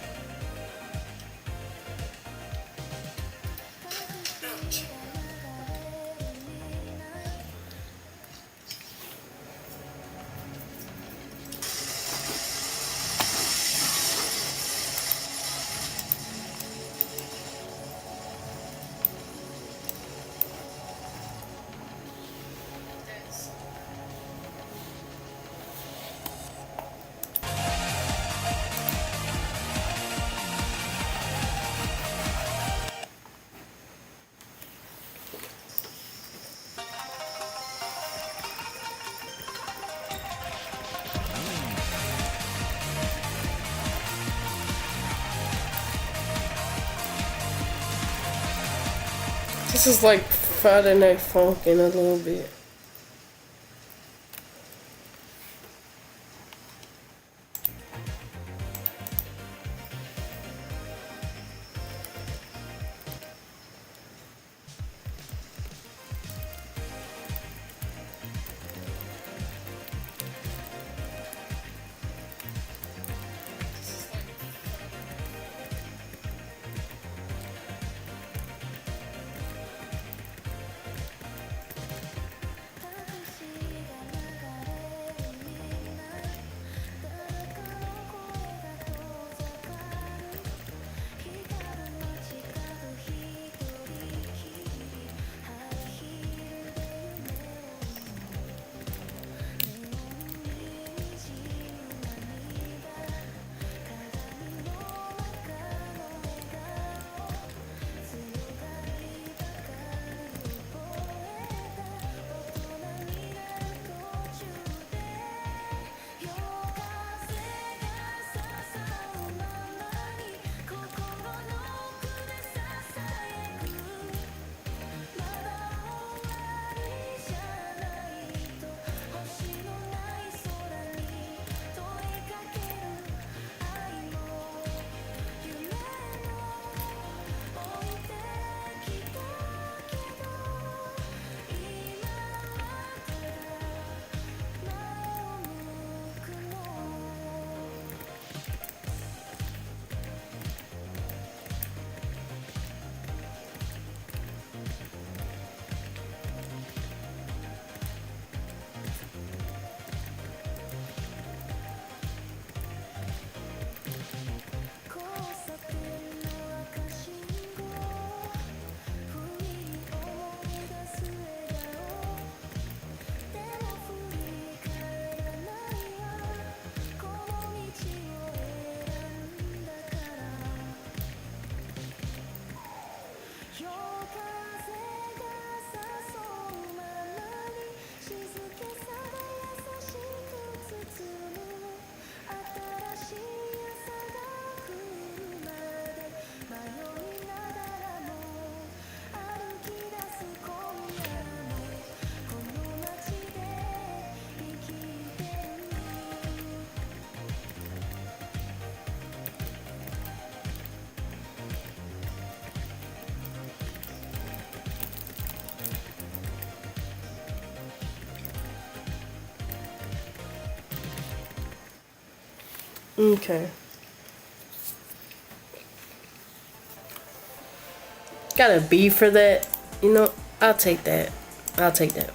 This is like Friday Night Funk in a little bit. Okay. Got a B for that. You know, I'll take that. I'll take that.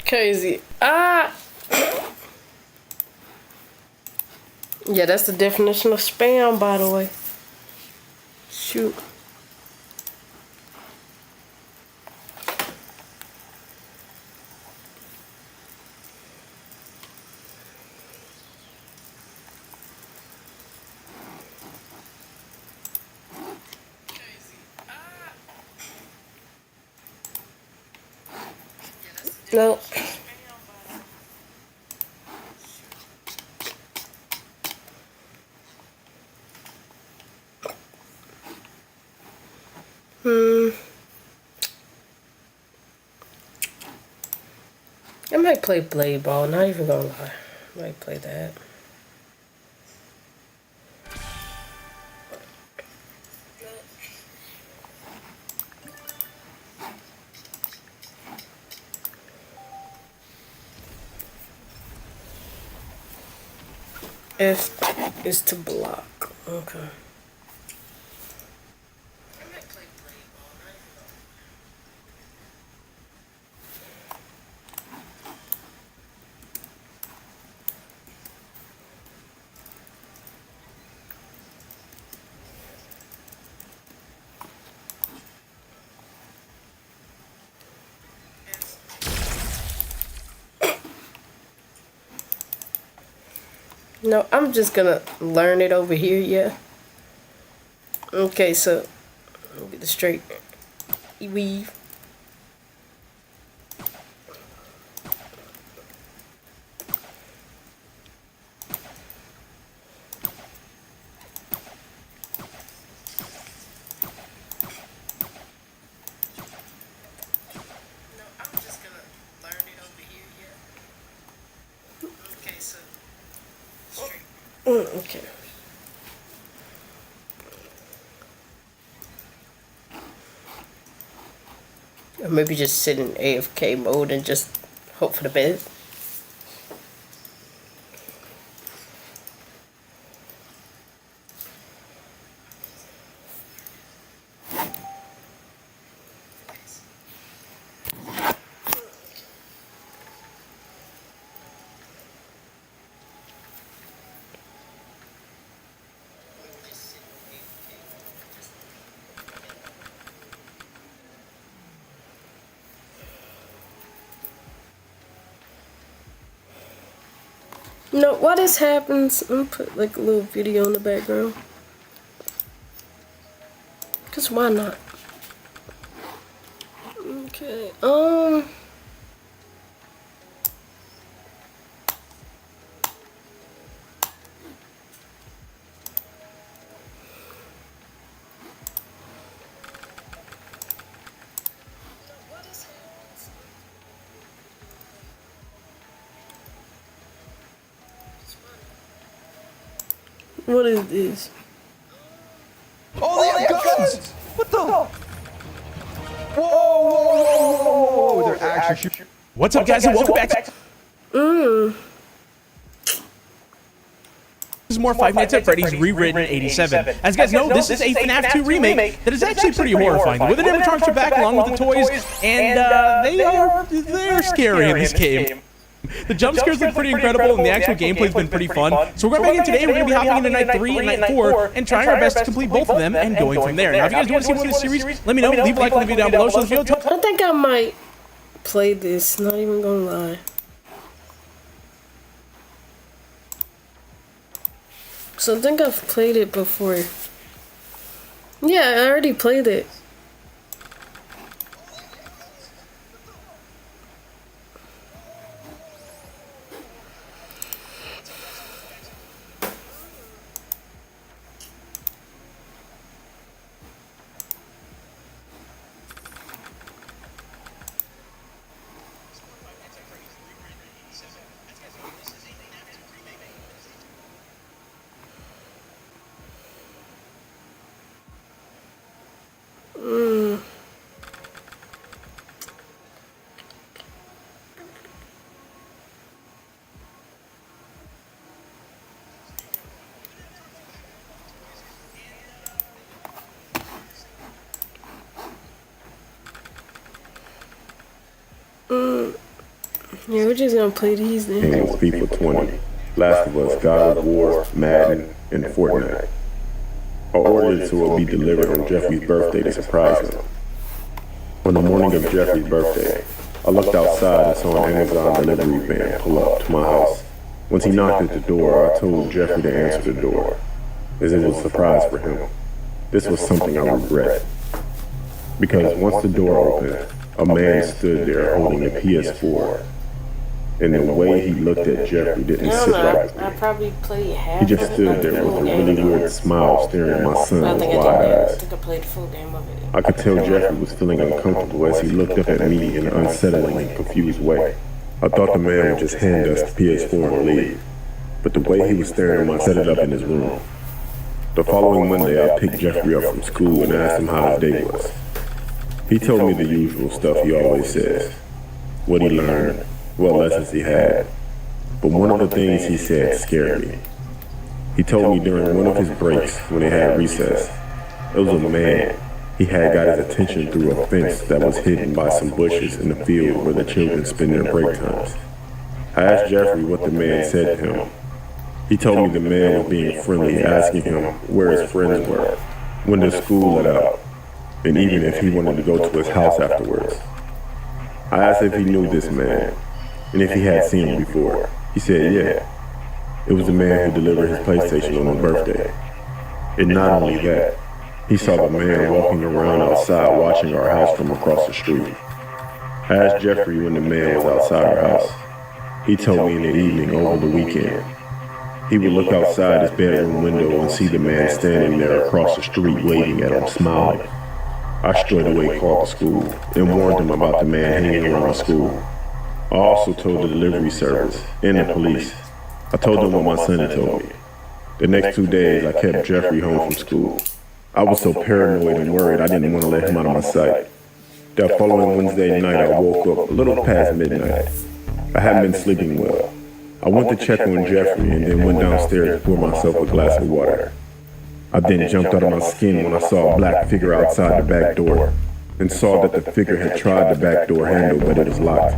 Crazy. Ah! Yeah, that's the definition of spam, by the way. Shoot. No. I might play Blade Ball, not even gonna lie. I might play that. F is to block. Okay. No, I'm just gonna learn it over here, yeah. Okay, so let me get the straight weave. No, I'm just gonna learn it over here, yeah. Okay, so okay. Or maybe just sit in AFK mode and just hope for the best. No, what this happens, I'm gonna put like a little video in the background. Cause why not? Okay, what is this? Oh, they have guns! What the? Whoa, whoa, whoa, whoa! They're actually shooting. What's up, guys, and welcome back to... This is more Five Nights at Freddy's rewritten in '87. As you guys know, this is a FNAF 2 remake that is actually pretty horrifying. The Wither animatronics are back along with the toys, and they're scary in this game. The jump scares look pretty incredible, and the actual gameplay's been pretty fun. So we're going back in today, we're going to be hopping into Night 3 and Night 4, and trying our best to complete both of them and going from there. Now, if you guys do want to see more of this series, let me know. Leave a like on the video down below. So this video, I think I might play this, not even gonna lie. So I think I've played it before. Yeah, I already played it. Yeah, we're just gonna play these then. Game was FIFA 20, Last of Us, God of War, Madden, and Fortnite. I ordered it so it would be delivered on Jeffrey's birthday to surprise him. On the morning of Jeffrey's birthday, I looked outside and saw an Amazon delivery van pull up to my house. Once he knocked at the door, I told Jeffrey to answer the door, as it was a surprise for him. This was something I regret, because once the door opened, A man stood there holding a PS4, and the way he looked at Jeffrey didn't I don't sit know. right with I me. probably played half. He just of it, stood like the there with full a game. really weird smile staring at my I son with think I wide did. I eyes. think I played the full game of it. I could tell Jeffrey was feeling uncomfortable as he looked up at me in an unsettling and confused way. I thought the man would just hand us the PS4 and leave, but the way he was staring at me set it up in his room. The following Monday, I picked Jeffrey up from school and asked him how his day was. He told me the usual stuff he always says, what he learned, what lessons he had. But one of the things he said scared me. He told me during one of his breaks when they had recess, it was a man. He had got his attention through a fence that was hidden by some bushes in the field where the children spend their break times. I asked Jeffrey what the man said to him. He told me the man was being friendly, asking him where his friends were, when the school let out, and even if he wanted to go to his house afterwards. I asked if he knew this man, and if he had seen him before. He said, yeah. It was the man who delivered his PlayStation on his birthday. And not only that, he saw the man walking around outside watching our house from across the street. I asked Jeffrey when the man was outside our house. He told me in the evening over the weekend. He would look outside his bedroom window and see the man standing there across the street waving at him, smiling. I straight away called the school and warned them about the man hanging around school. I also told the delivery service and the police. I told them what my son had told me. The next 2 days, I kept Jeffrey home from school. I was so paranoid and worried I didn't want to let him out of my sight. That following Wednesday night, I woke up a little past midnight. I hadn't been sleeping well. I went to check on Jeffrey and then went downstairs to pour myself a glass of water. I then jumped out of my skin when I saw a black figure outside the back door and saw that the figure had tried the back door handle, but it was locked.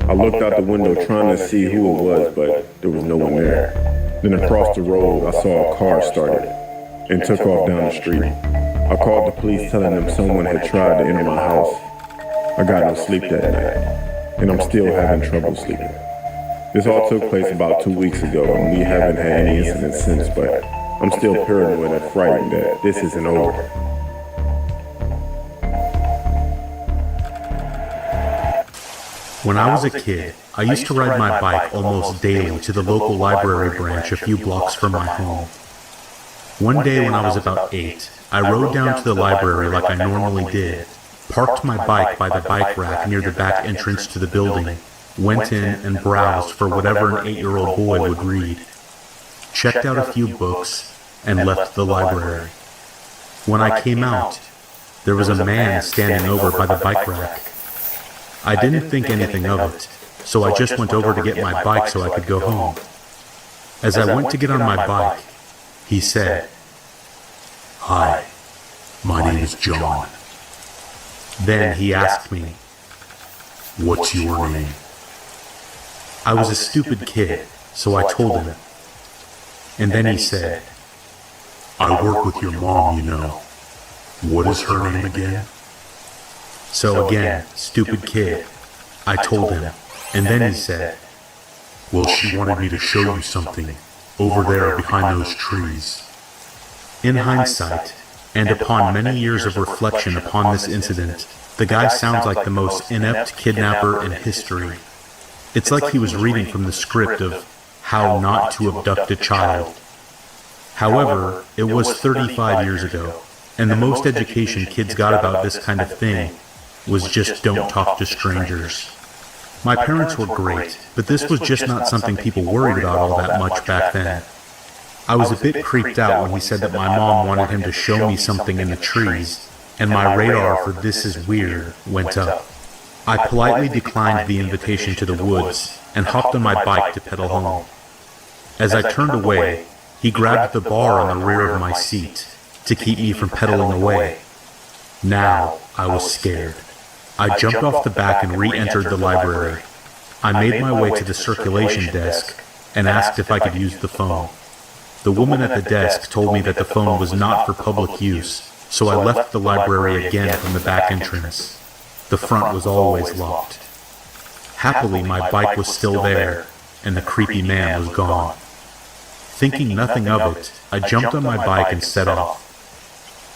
I looked out the window trying to see who it was, but there was no one there. Then across the road, I saw a car started and took off down the street. I called the police telling them someone had tried to enter my house. I got no sleep that night, and I'm still having trouble sleeping. This all took place about 2 weeks ago, and we haven't had any incidents since, but I'm still paranoid and frightened that this isn't over. When I was a kid, I used to ride my bike almost daily to the local library branch a few blocks from my home. One day when I was about 8, I rode down to the library like I normally did, parked my bike by the bike rack near the back entrance to the building, went in and browsed for whatever an 8-year-old boy would read, checked out a few books, and left the library. When I came out, there was a man standing over by the bike rack. I didn't think anything of it, so I just went over to get my bike so I could go home. As I went to get on my bike, he said, "Hi, my name is John." Then he asked me, "What's your name?" I was a stupid kid, so I told him. And then he said, "I work with your mom, you know. What is her name again?" So again, stupid kid, I told him. And then he said, "Well, she wanted me to show you something over there behind those trees." In hindsight, and upon many years of reflection upon this incident, the guy sounds like the most inept kidnapper in history. It's like he was reading from the script of How Not to Abduct a Child. However, it was 35 years ago, and the most education kids got about this kind of thing was just don't talk to strangers. My parents were great, but this was just not something people worried about all that much back then. I was a bit creeped out when he said that my mom wanted him to show me something in the trees, and my radar for "this is weird" went up. I politely declined the invitation to the woods and hopped on my bike to pedal home. As I turned away, he grabbed the bar on the rear of my seat to keep me from pedaling away. Now I was scared. I jumped off the back and re-entered the library. I made my way to the circulation desk and asked if I could use the phone. The woman at the desk told me that the phone was not for public use, so I left the library again from the back entrance. The front was always locked. Happily, my bike was still there, and the creepy man was gone. Thinking nothing of it, I jumped on my bike and set off.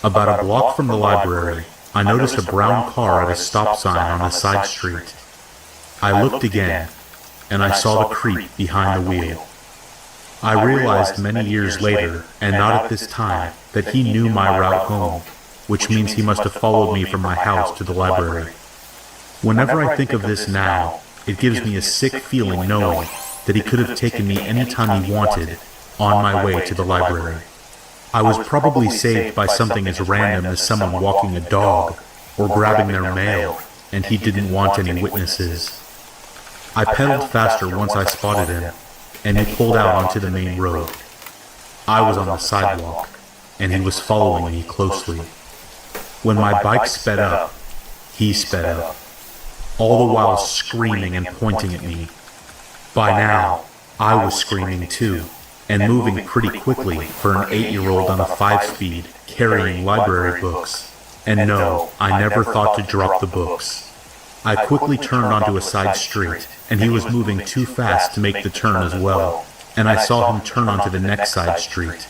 About a block from the library, I noticed a brown car at a stop sign on a side street. I looked again, and I saw the creep behind the wheel. I realized many years later, and not at this time, that he knew my route home, which means he must have followed me from my house to the library. Whenever I think of this now, it gives me a sick feeling knowing that he could have taken me anytime he wanted on my way to the library. I was probably saved by something as random as someone walking a dog or grabbing their mail, and he didn't want any witnesses. I pedaled faster once I spotted him, and he pulled out onto the main road. I was on the sidewalk, and he was following me closely. When my bike sped up, he sped up, all the while screaming and pointing at me. By now, I was screaming too, and moving pretty quickly for an 8-year-old on a 5-speed, carrying library books. And no, I never thought to drop the books. I quickly turned onto a side street, and he was moving too fast to make the turn as well, and I saw him turn onto the next side street.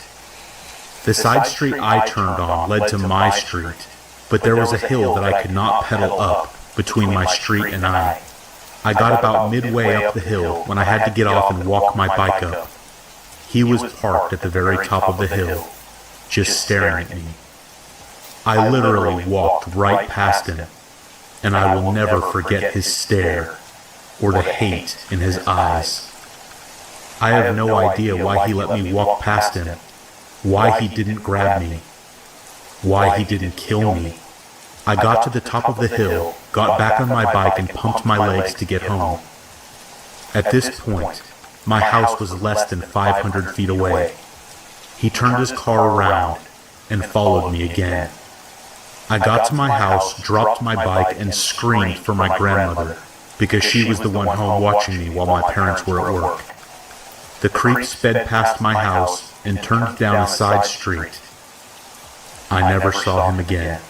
The side street I turned on led to my street, but there was a hill that I could not pedal up between my street and I. I got about midway up the hill when I had to get off and walk my bike up. He was parked at the very top of the hill, just staring at me. I literally walked right past him, and I will never forget his stare or the hate in his eyes. I have no idea why he let me walk past him, why he didn't grab me, why he didn't kill me. I got to the top of the hill, got back on my bike and pumped my legs to get home. At this point, my house was less than 500 feet away. He turned his car around and followed me again. I got to my house, dropped my bike, and screamed for my grandmother, because she was the one home watching me while my parents were at work. The creep sped past my house and turned down a side street. I never saw him again.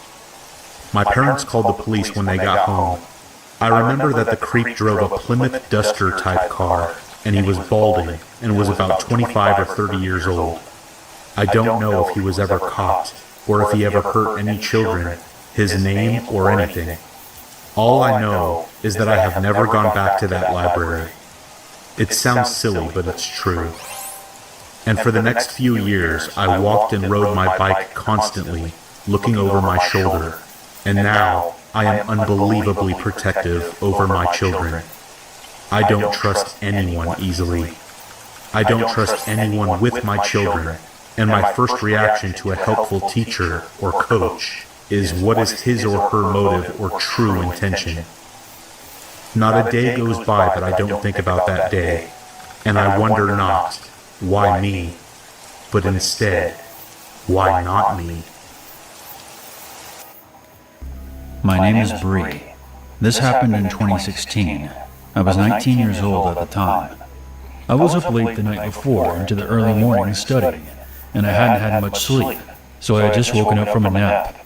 My parents called the police when they got home. I remember that the creep drove a Plymouth Duster type car, and he was balding and was about 25 or 30 years old. I don't know if he was ever caught, or if he ever hurt any children, his name, or anything. All I know is that I have never gone back to that library. It sounds silly, but it's true. And for the next few years, I walked and rode my bike constantly, looking over my shoulder. And now, I am unbelievably protective over my children. I don't trust anyone easily. I don't trust anyone with my children, and my first reaction to a helpful teacher or coach is what is his or her motive or true intention. Not a day goes by that I don't think about that day, and I wonder not, why me, but instead, why not me? My name is Bree. This happened in 2016. I was 19 years old at the time. I was up late the night before into the early morning studying, and I hadn't had much sleep, so I had just woken up from a nap.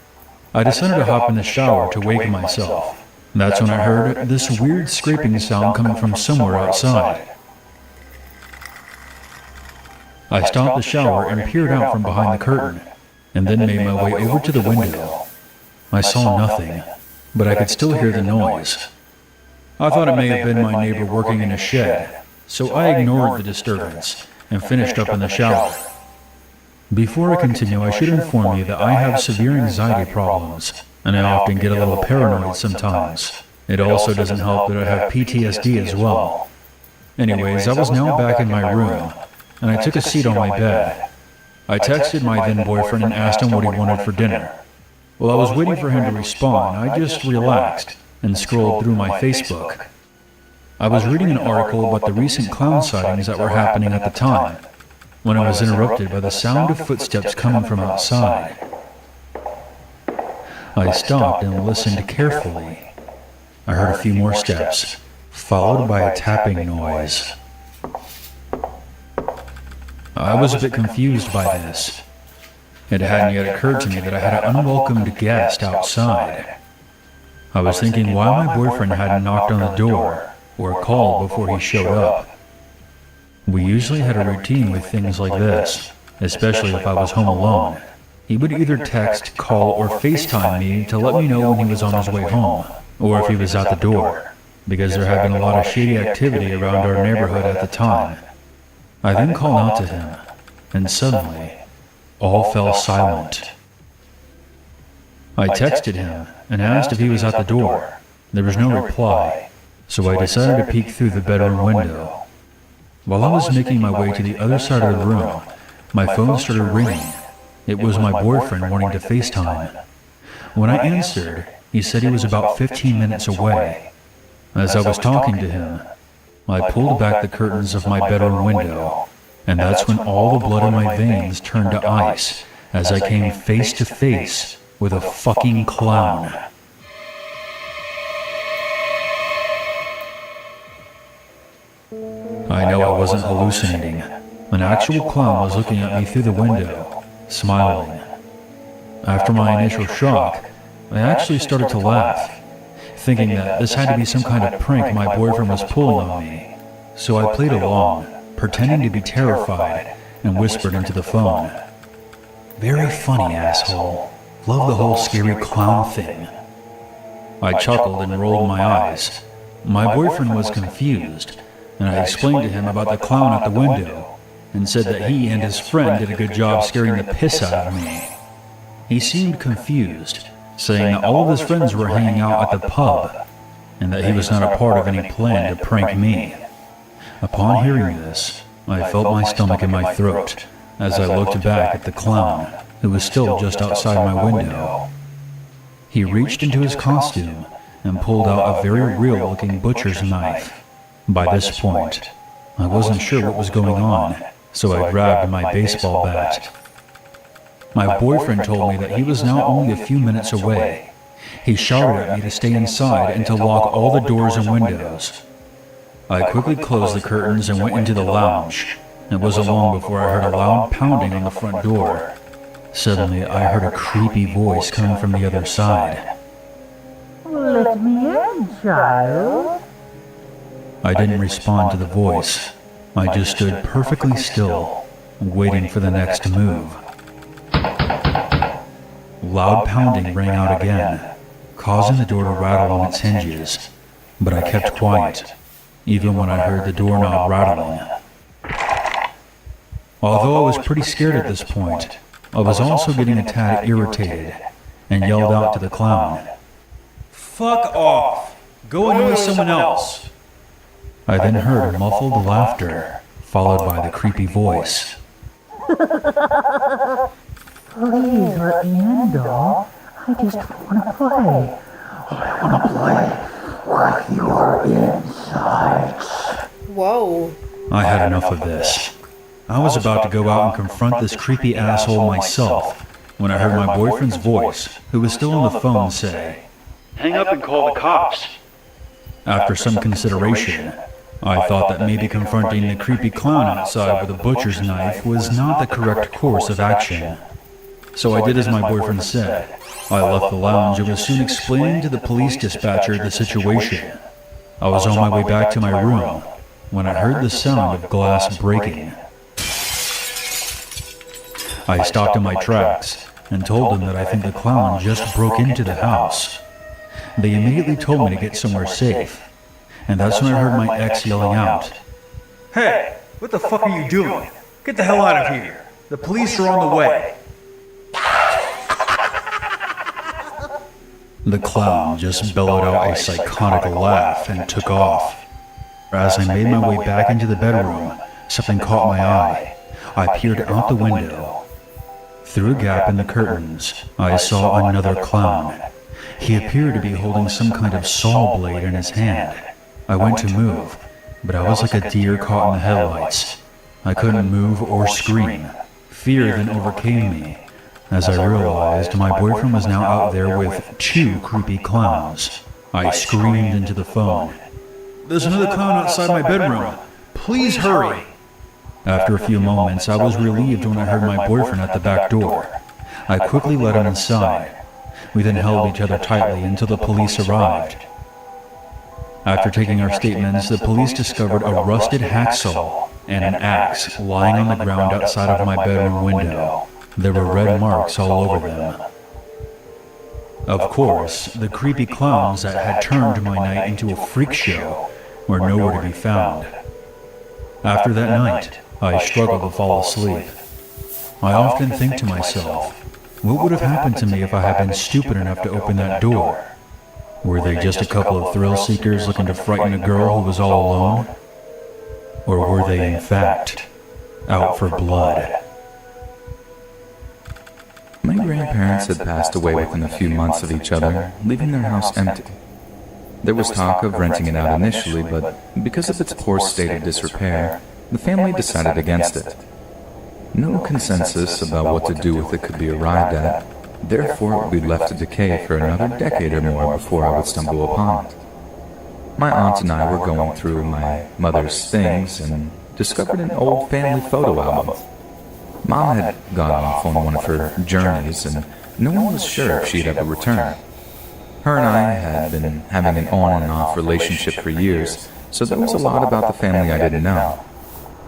I decided to hop in the shower to wake myself. That's when I heard this weird scraping sound coming from somewhere outside. I stopped the shower and peered out from behind the curtain, and then made my way over to the window. I saw nothing, but I could still hear the noise. I thought it may have been my neighbor working in a shed, so I ignored the disturbance and finished up in the shower. Before I continue, I should inform you that I have severe anxiety problems, and I often get a little paranoid sometimes. It also doesn't help that I have PTSD as well. Anyways, I was now back in my room, and I took a seat on my bed. I texted my then boyfriend and asked him what he wanted for dinner. While I was waiting for him to respond, I just relaxed and scrolled through my Facebook. I was reading an article about the recent clown sightings that were happening at the time, when I was interrupted by the sound of footsteps coming from outside. I stopped and listened carefully. I heard a few more steps, followed by a tapping noise. I was a bit confused by this. It hadn't yet occurred to me that I had an unwelcomed guest outside. I was thinking why my boyfriend hadn't knocked on the door or called before he showed up. We usually had a routine with things like this, especially if I was home alone. He would either text, call, or FaceTime me to let me know when he was on his way home, or if he was at the door, because there had been a lot of shady activity around our neighborhood at the time. I then called out to him, and suddenly, all fell silent. I texted him and asked if he was at the door. There was no reply, so I decided to peek through the bedroom window. While I was making my way to the other side of the room, my phone started ringing. It was my boyfriend wanting to FaceTime. When I answered, he said he was about 15 minutes away. As I was talking to him, I pulled back the curtains of my bedroom window, and that's when all the blood in my veins turned to ice as I came face to face with a fucking clown. I know I wasn't hallucinating. An actual clown was looking at me through the window, smiling. After my initial shock, I actually started to laugh, thinking that this had to be some kind of prank my boyfriend was pulling on me. So I played along, pretending to be terrified, and whispered into the phone, "Very funny, asshole. Love the whole scary clown thing." I chuckled and rolled my eyes. My boyfriend was confused, and I explained to him about the clown at the window, and said that he and his friend did a good job scaring the piss out of me. He seemed confused, saying that all of his friends were hanging out at the pub, and that he was not a part of any plan to prank me. Upon hearing this, I felt my stomach in my throat as I looked back at the clown, who was still just outside my window. He reached into his costume and pulled out a very real-looking butcher's knife. By this point, I wasn't sure what was going on, so I grabbed my baseball bat. My boyfriend told me that he was now only a few minutes away. He shouted at me to stay inside and to lock all the doors and windows. I quickly closed the curtains and went into the lounge. It wasn't long before I heard a loud pounding on the front door. Suddenly, I heard a creepy voice coming from the other side. "Let me in, child." I didn't respond to the voice. I just stood perfectly still, waiting for the next move. Loud pounding rang out again, causing the door to rattle on its hinges, but I kept quiet, even when I heard the doorknob rattling. Although I was pretty scared at this point, I was also getting a tad irritated, and yelled out to the clown, "Fuck off! Go and with someone else!" I then heard muffled laughter, followed by the creepy voice. "Please let me in, doll. I just want to play. I want to play with your insides." Whoa. I had enough of this. I was about to go out and confront this creepy asshole myself when I heard my boyfriend's voice, who was still on the phone, say, "Hang up and call the cops." After some consideration, I thought that maybe confronting the creepy clown outside with a butcher's knife was not the correct course of action. So I did as my boyfriend said. I left the lounge and was soon explaining to the police dispatcher the situation. I was on my way back to my room when I heard the sound of glass breaking. I stopped in my tracks and told them that I think the clown just broke into the house. They immediately told me to get somewhere safe, and that's when I heard my ex yelling out, "Hey, what the fuck are you doing? Get the hell out of here. The police are on the way." The clown just bellowed out a psychotic laugh and took off. As I made my way back into the bedroom, something caught my eye. I peered out the window. Through a gap in the curtains, I saw another clown. He appeared to be holding some kind of saw blade in his hand. I went to move, but I was like a deer caught in the headlights. I couldn't move or scream. Fear then overcame me, as I realized my boyfriend was now out there with 2 creepy clowns. I screamed into the phone, "There's another clown outside my bedroom. Please hurry." After a few moments, I was relieved when I heard my boyfriend at the back door. I quickly let him inside. We then held each other tightly until the police arrived. After taking our statements, the police discovered a rusted hacksaw and an axe lying on the ground outside of my bedroom window. There were red marks all over them. Of course, the creepy clowns that had turned my night into a freak show were nowhere to be found. After that night, I struggled to fall asleep. I often think to myself, what would have happened to me if I had been stupid enough to open that door? Were they just a couple of thrill seekers looking to frighten a girl who was all alone? Or were they, in fact, out for blood? My grandparents had passed away within a few months of each other, leaving their house empty. There was talk of renting it out initially, but because of its poor state of disrepair, the family decided against it. No consensus about what to do with it could be arrived at, therefore it would be left to decay for another decade or more before I would stumble upon it. My aunt and I were going through my mother's things and discovered an old family photo album. Mom had gone off on one of her journeys, and no one was sure if she'd ever return. Her and I had been having an on and off relationship for years, so there was a lot about the family I didn't know.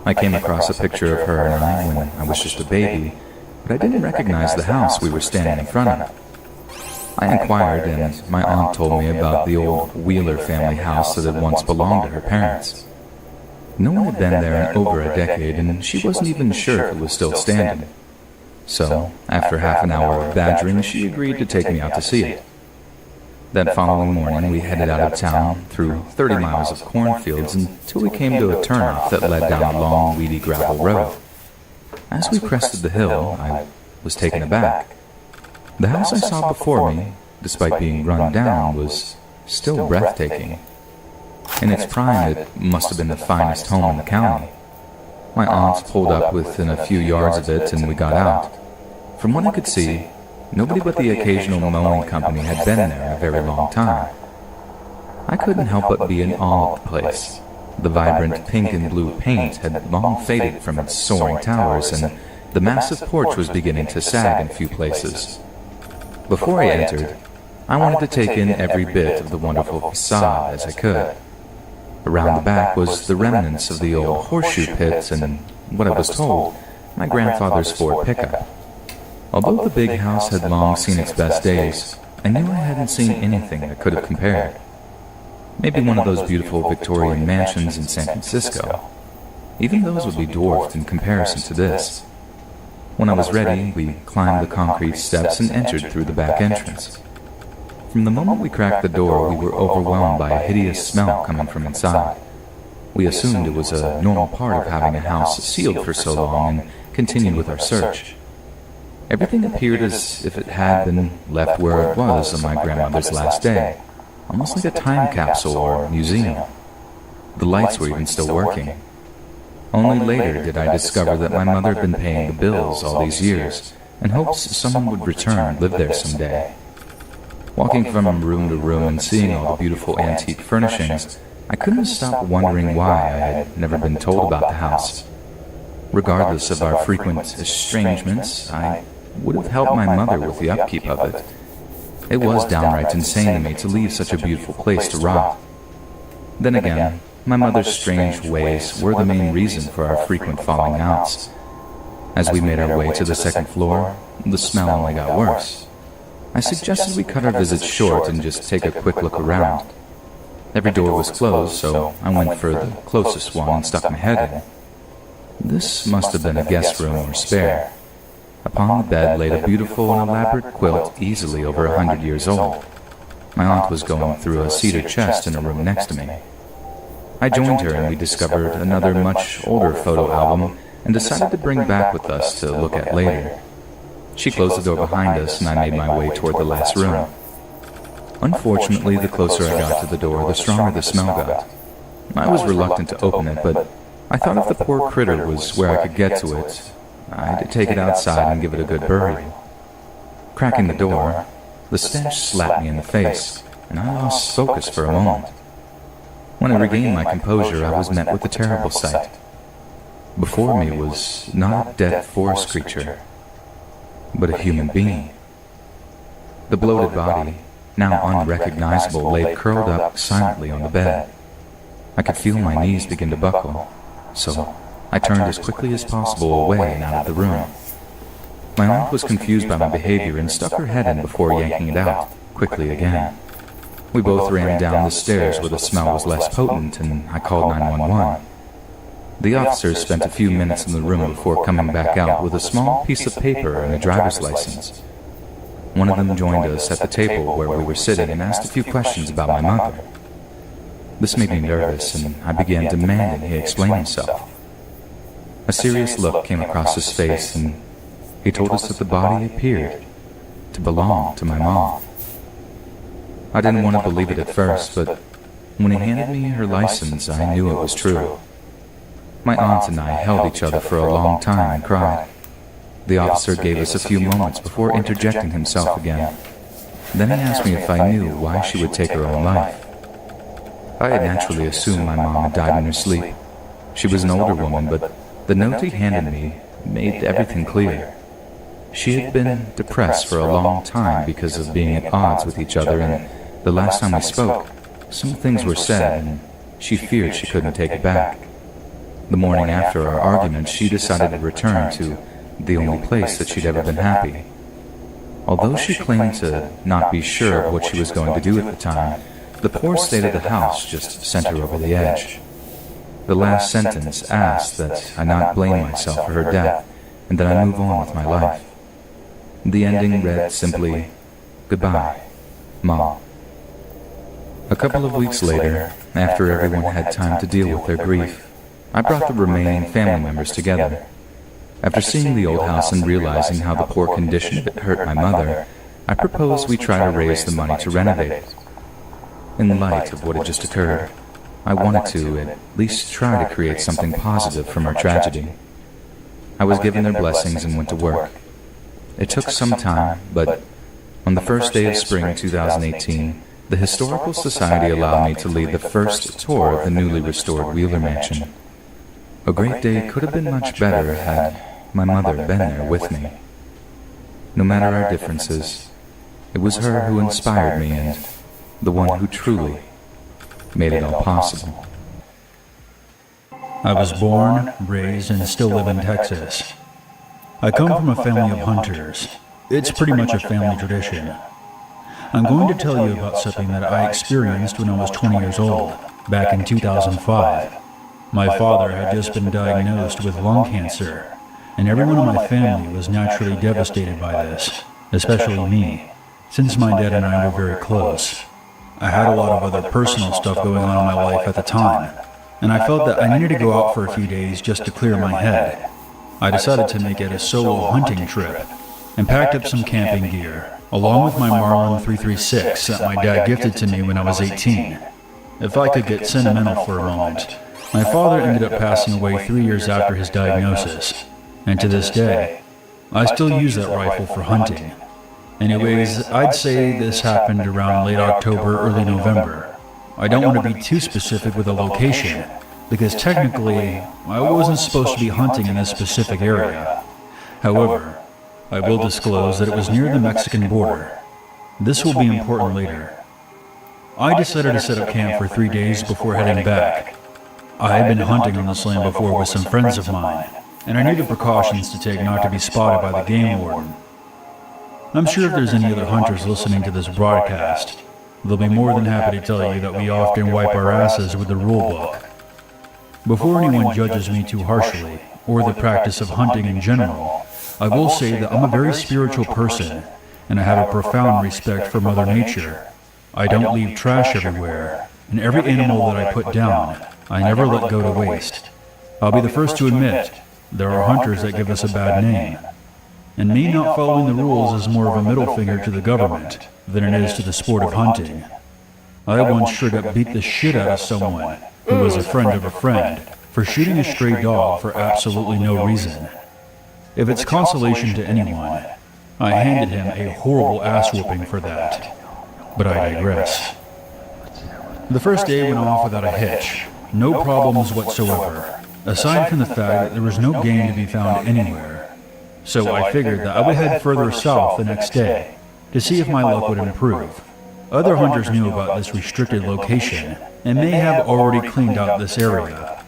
I came across a picture of her and I when I was just a baby, but I didn't recognize the house we were standing in front of. I inquired, and my aunt told me about the old Wheeler family house that had once belonged to her parents. No one had been there in over a decade, and she wasn't even sure if it was still standing. So, after half an hour of badgering, she agreed to take me out to see it. That following morning, we headed out of town through 30 miles of cornfields until we came to a turnoff that led down a long, weedy gravel road. As we crested the hill, I was taken aback. The house I saw before me, despite being run down, was still breathtaking. In its prime, it must have been the finest home in the county. My aunt pulled up within a few yards of it and we got out. From what I could see, nobody but the occasional mowing company had been there a very long time. I couldn't help but be in awe of the place. The vibrant pink and blue paint had long faded from its soaring towers, and the massive porch was beginning to sag in a few places. Before I entered, I wanted to take in every bit of the wonderful facade as I could. Around the back was the remnants of the old horseshoe pit and, what I was told, my grandfather's Ford pickup. Although the big house had long seen its best days, I knew I hadn't seen anything that could have compared. Maybe one of those beautiful Victorian mansions in San Francisco. Even those would be dwarfed in comparison to this. When I was ready, we climbed the concrete steps and entered through the back entrance. From the moment we cracked the door, we were overwhelmed by a hideous smell coming from inside. We assumed it was a normal part of having a house sealed for so long and continued with our search. Everything appeared as if it had been left where it was on my grandmother's last day, almost like a time capsule or museum. The lights were even still working. Only later did I discover that my mother had been paying the bills all these years, in hopes someone would return and live there someday. Walking from room to room and seeing all the beautiful antique furnishings, I couldn't stop wondering why I had never been told about the house. Regardless of our frequent estrangements, I would have helped my mother with the upkeep of it. It was downright insane to me to leave such a beautiful place to rot. Then again, my mother's strange ways were the main reason for our frequent falling outs. As we made our way to the second floor, the smell only got worse. I suggested we cut our visit short and just take a quick look around. Every door was closed, so I went for the closest one and stuck my head in. This must have been a guest room or spare. Upon the bed laid a beautiful and elaborate quilt easily over 100 years old. My aunt was going through a cedar chest in a room next to me. I joined her and we discovered another much older photo album and decided to bring back with us to look at later. She closed the door behind us and I made my way toward the last room. Unfortunately, the closer I got to the door, the stronger the smell got. I was reluctant to open it, but I thought if the poor critter was where I could get to it, I'd take it outside and give it a good burying. Cracking the door, the stench slapped me in the face, and I lost focus for a moment. When I regained my composure, I was met with a terrible sight. Before me was not a dead forest creature, but a human being. The bloated body, now unrecognizable, lay curled up silently on the bed. I could feel my knees begin to buckle, so I turned as quickly as possible away and out of the room. My aunt was confused by my behavior and stuck her head in before yanking it out, quickly again. We both ran down the stairs where the smell was less potent, and I called 911. The officers spent a few minutes in the room before coming back out with a small piece of paper and a driver's license. One of them joined us at the table where we were sitting and asked a few questions about my mother. This made me nervous, and I began demanding he explain himself. A serious look came across his face, and he told us that the body appeared to belong to my mom. I didn't want to believe it at first, but when he handed me her license, I knew it was true. My aunt and I held each other for a long time and cried. The officer gave us a few moments before interjecting himself again. Then he asked me if I knew why she would take her own life. I had naturally assumed my mom had died in her sleep. She was an older woman, but the note he handed me made everything clear. She had been depressed for a long time because of being at odds with each other, and the last time we spoke, some things were said, and she feared she couldn't take it back. The morning after our argument, she decided to return to the only place that she'd ever been happy. Although she claimed to not be sure of what she was going to do at the time, the poor state of the house just sent her over the edge. The last sentence asked that I not blame myself for her death, and that I move on with my life. The ending read simply, "Goodbye, Mom." A couple of weeks later, after everyone had time to deal with their grief, I brought the remaining family members together. After seeing the old house and realizing how the poor condition of it hurt my mother, I proposed we try to raise the money to renovate it. In light of what had just occurred, I wanted to at least try to create something positive from our tragedy. I was given their blessings and went to work. It took some time, but on the first day of spring 2018, the Historical Society allowed me to lead the first tour of the newly restored Wheeler Mansion. A great day could have been much better had my mother been there with me. No matter our differences, it was her who inspired me and the one who truly made it all possible. I was born, raised, and still live in Texas. I come from a family of hunters. It's pretty much a family tradition. I'm going to tell you about something that I experienced when I was 20 years old, back in 2005. My father had just been diagnosed with lung cancer, and everyone in my family was naturally devastated by this, especially me, since my dad and I were very close. I had a lot of other personal stuff going on in my life at the time, and I felt that I needed to go out for a few days just to clear my head. I decided to make it a solo hunting trip, and packed up some camping gear, along with my Marlin 336 that my dad gifted to me when I was 18. If I could get sentimental for a moment, my father ended up passing away 3 years after his diagnosis, and to this day, I still use that rifle for hunting. Anyways, I'd say this happened around late October, early November. I don't want to be too specific with a location, because technically, I wasn't supposed to be hunting in this specific area. However, I will disclose that it was near the Mexican border. This will be important later. I decided to set up camp for 3 days before heading back. I had been hunting on this land before with some friends of mine, and I knew the precautions to take not to be spotted by the game warden. I'm sure if there's any other hunters listening to this broadcast, they'll be more than happy to tell you that we often wipe our asses with the rule book. Before anyone judges me too harshly, or the practice of hunting in general, I will say that I'm a very spiritual person, and I have a profound respect for Mother Nature. I don't leave trash everywhere, and every animal that I put down, I never let go to waste. I'll be the first to admit, there are hunters that give us a bad name, and me not following the rules is more of a middle finger to the government than it is to the sport of hunting. I once straight up beat the shit out of someone who was a friend of a friend for shooting a stray dog for absolutely no reason. If it's consolation to anyone, I handed him a horrible ass-whooping for that. But I digress. The first day went off without a hitch. No problems whatsoever, aside from the fact that there was no game to be found anywhere. So I figured that I would head further south the next day to see if my luck would improve. Other hunters knew about this restricted location and may have already cleaned out this area.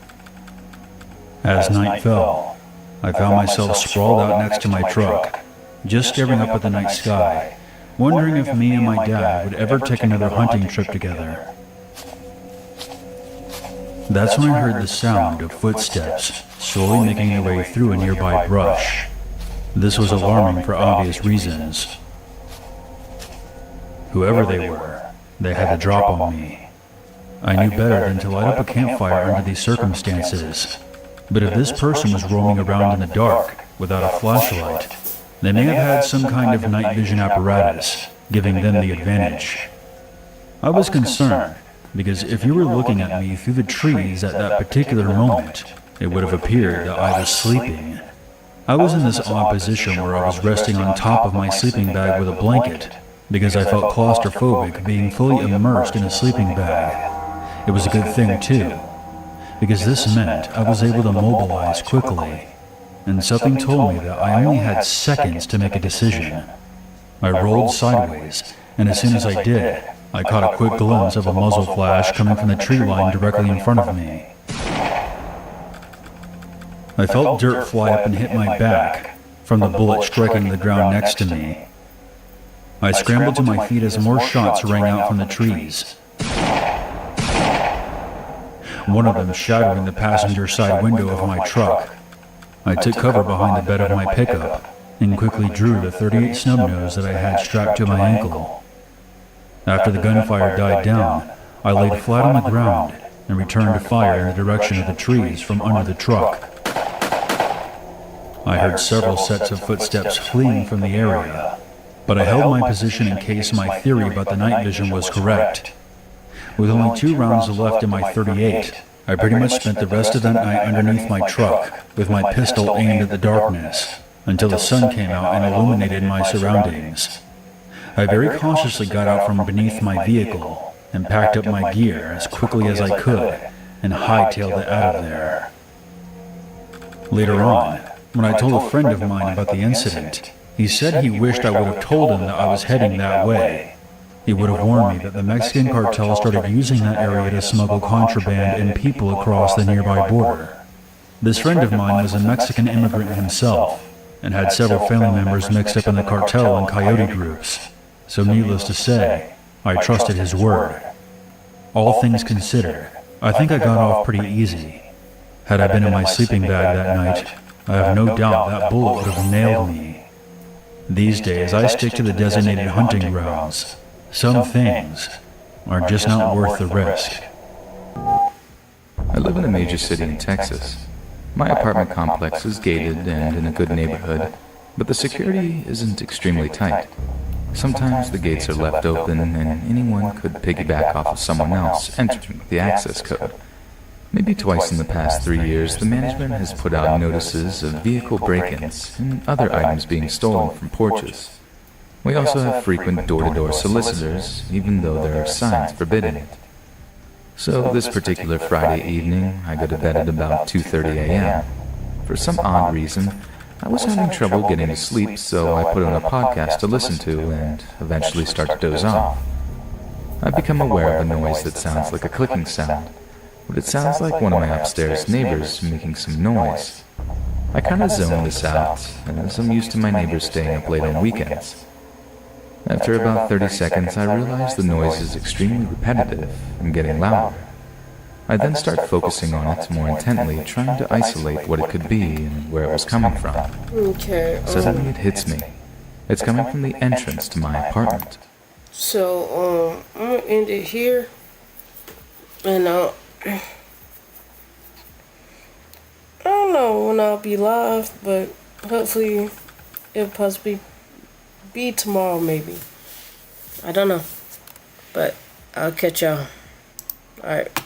As night fell, I found myself sprawled out next to my truck, just staring up at the night sky, wondering if me and my dad would ever take another hunting trip together. That's when I heard the sound of footsteps slowly making their way through a nearby brush. This was alarming for obvious reasons. Whoever they were, they had the drop on me. I knew better than to light up a campfire under these circumstances. But if this person was roaming around in the dark without a flashlight, they may have had some kind of night vision apparatus, giving them the advantage. I was concerned, because if you were looking at me through the trees at that particular moment, it would have appeared that I was sleeping. I was in this odd position where I was resting on top of my sleeping bag with a blanket, because I felt claustrophobic being fully immersed in a sleeping bag. It was a good thing too, because this meant I was able to mobilize quickly, and something told me that I only had seconds to make a decision. I rolled sideways, and as soon as I did, I caught a quick glimpse of a muzzle flash coming from the tree line directly in front of me. I felt dirt fly up and hit my back from the bullet striking the ground next to me. I scrambled to my feet as more shots rang out from the trees. One of them shattering the passenger side window of my truck. I took cover behind the bed of my pickup and quickly drew the .38 snub nose that I had strapped to my ankle. After the gunfire died down, I laid flat on the ground and returned to fire in the direction of the trees from under the truck. I heard several sets of footsteps fleeing from the area, but I held my position in case my theory about the night vision was correct. With only 2 rounds left in my .38, I pretty much spent the rest of that night underneath my truck with my pistol aimed at the darkness until the sun came out and illuminated my surroundings. I very cautiously got out from beneath my vehicle and packed up my gear as quickly as I could and hightailed it out of there. Later on, when I told a friend of mine about the incident, he said he wished I would have told him that I was heading that way. He would have warned me that the Mexican cartel started using that area to smuggle contraband and people across the nearby border. This friend of mine was a Mexican immigrant himself and had several family members mixed up in the cartel and coyote groups. So needless to say, I trusted his word. All things considered, I think I got off pretty easy. Had I been in my sleeping bag that night, I have no doubt that bullet would have nailed me. These days, I stick to the designated hunting grounds. Some things are just not worth the risk. I live in a major city in Texas. My apartment complex is gated and in a good neighborhood, but the security isn't extremely tight. Sometimes the gates are left open and anyone could piggyback off of someone else entering the access code. Maybe twice in the past 3 years, the management has put out notices of vehicle break-ins and other items being stolen from porches. We also have frequent door-to-door solicitors, even though there are signs forbidding it. So this particular Friday evening, I go to bed at about 2:30 a.m. For some odd reason, I was having trouble getting to sleep, so I put on a podcast to listen to and eventually start to doze off. I've become aware of a noise that sounds like a clicking sound, but it sounds like one of my upstairs neighbors making some noise. I kind of zone this out, as I'm used to my neighbors staying up late on weekends. After about 30 seconds, I realize the noise is extremely repetitive and getting louder. I then start focusing on it more intently, trying to isolate what it could be and where it was coming from. Okay. Suddenly it hits me. It's coming from the entrance to my apartment. So, I'm gonna end it here. And, I don't know when I'll be live, but hopefully it'll possibly be tomorrow, maybe. I don't know. But I'll catch y'all. Alright.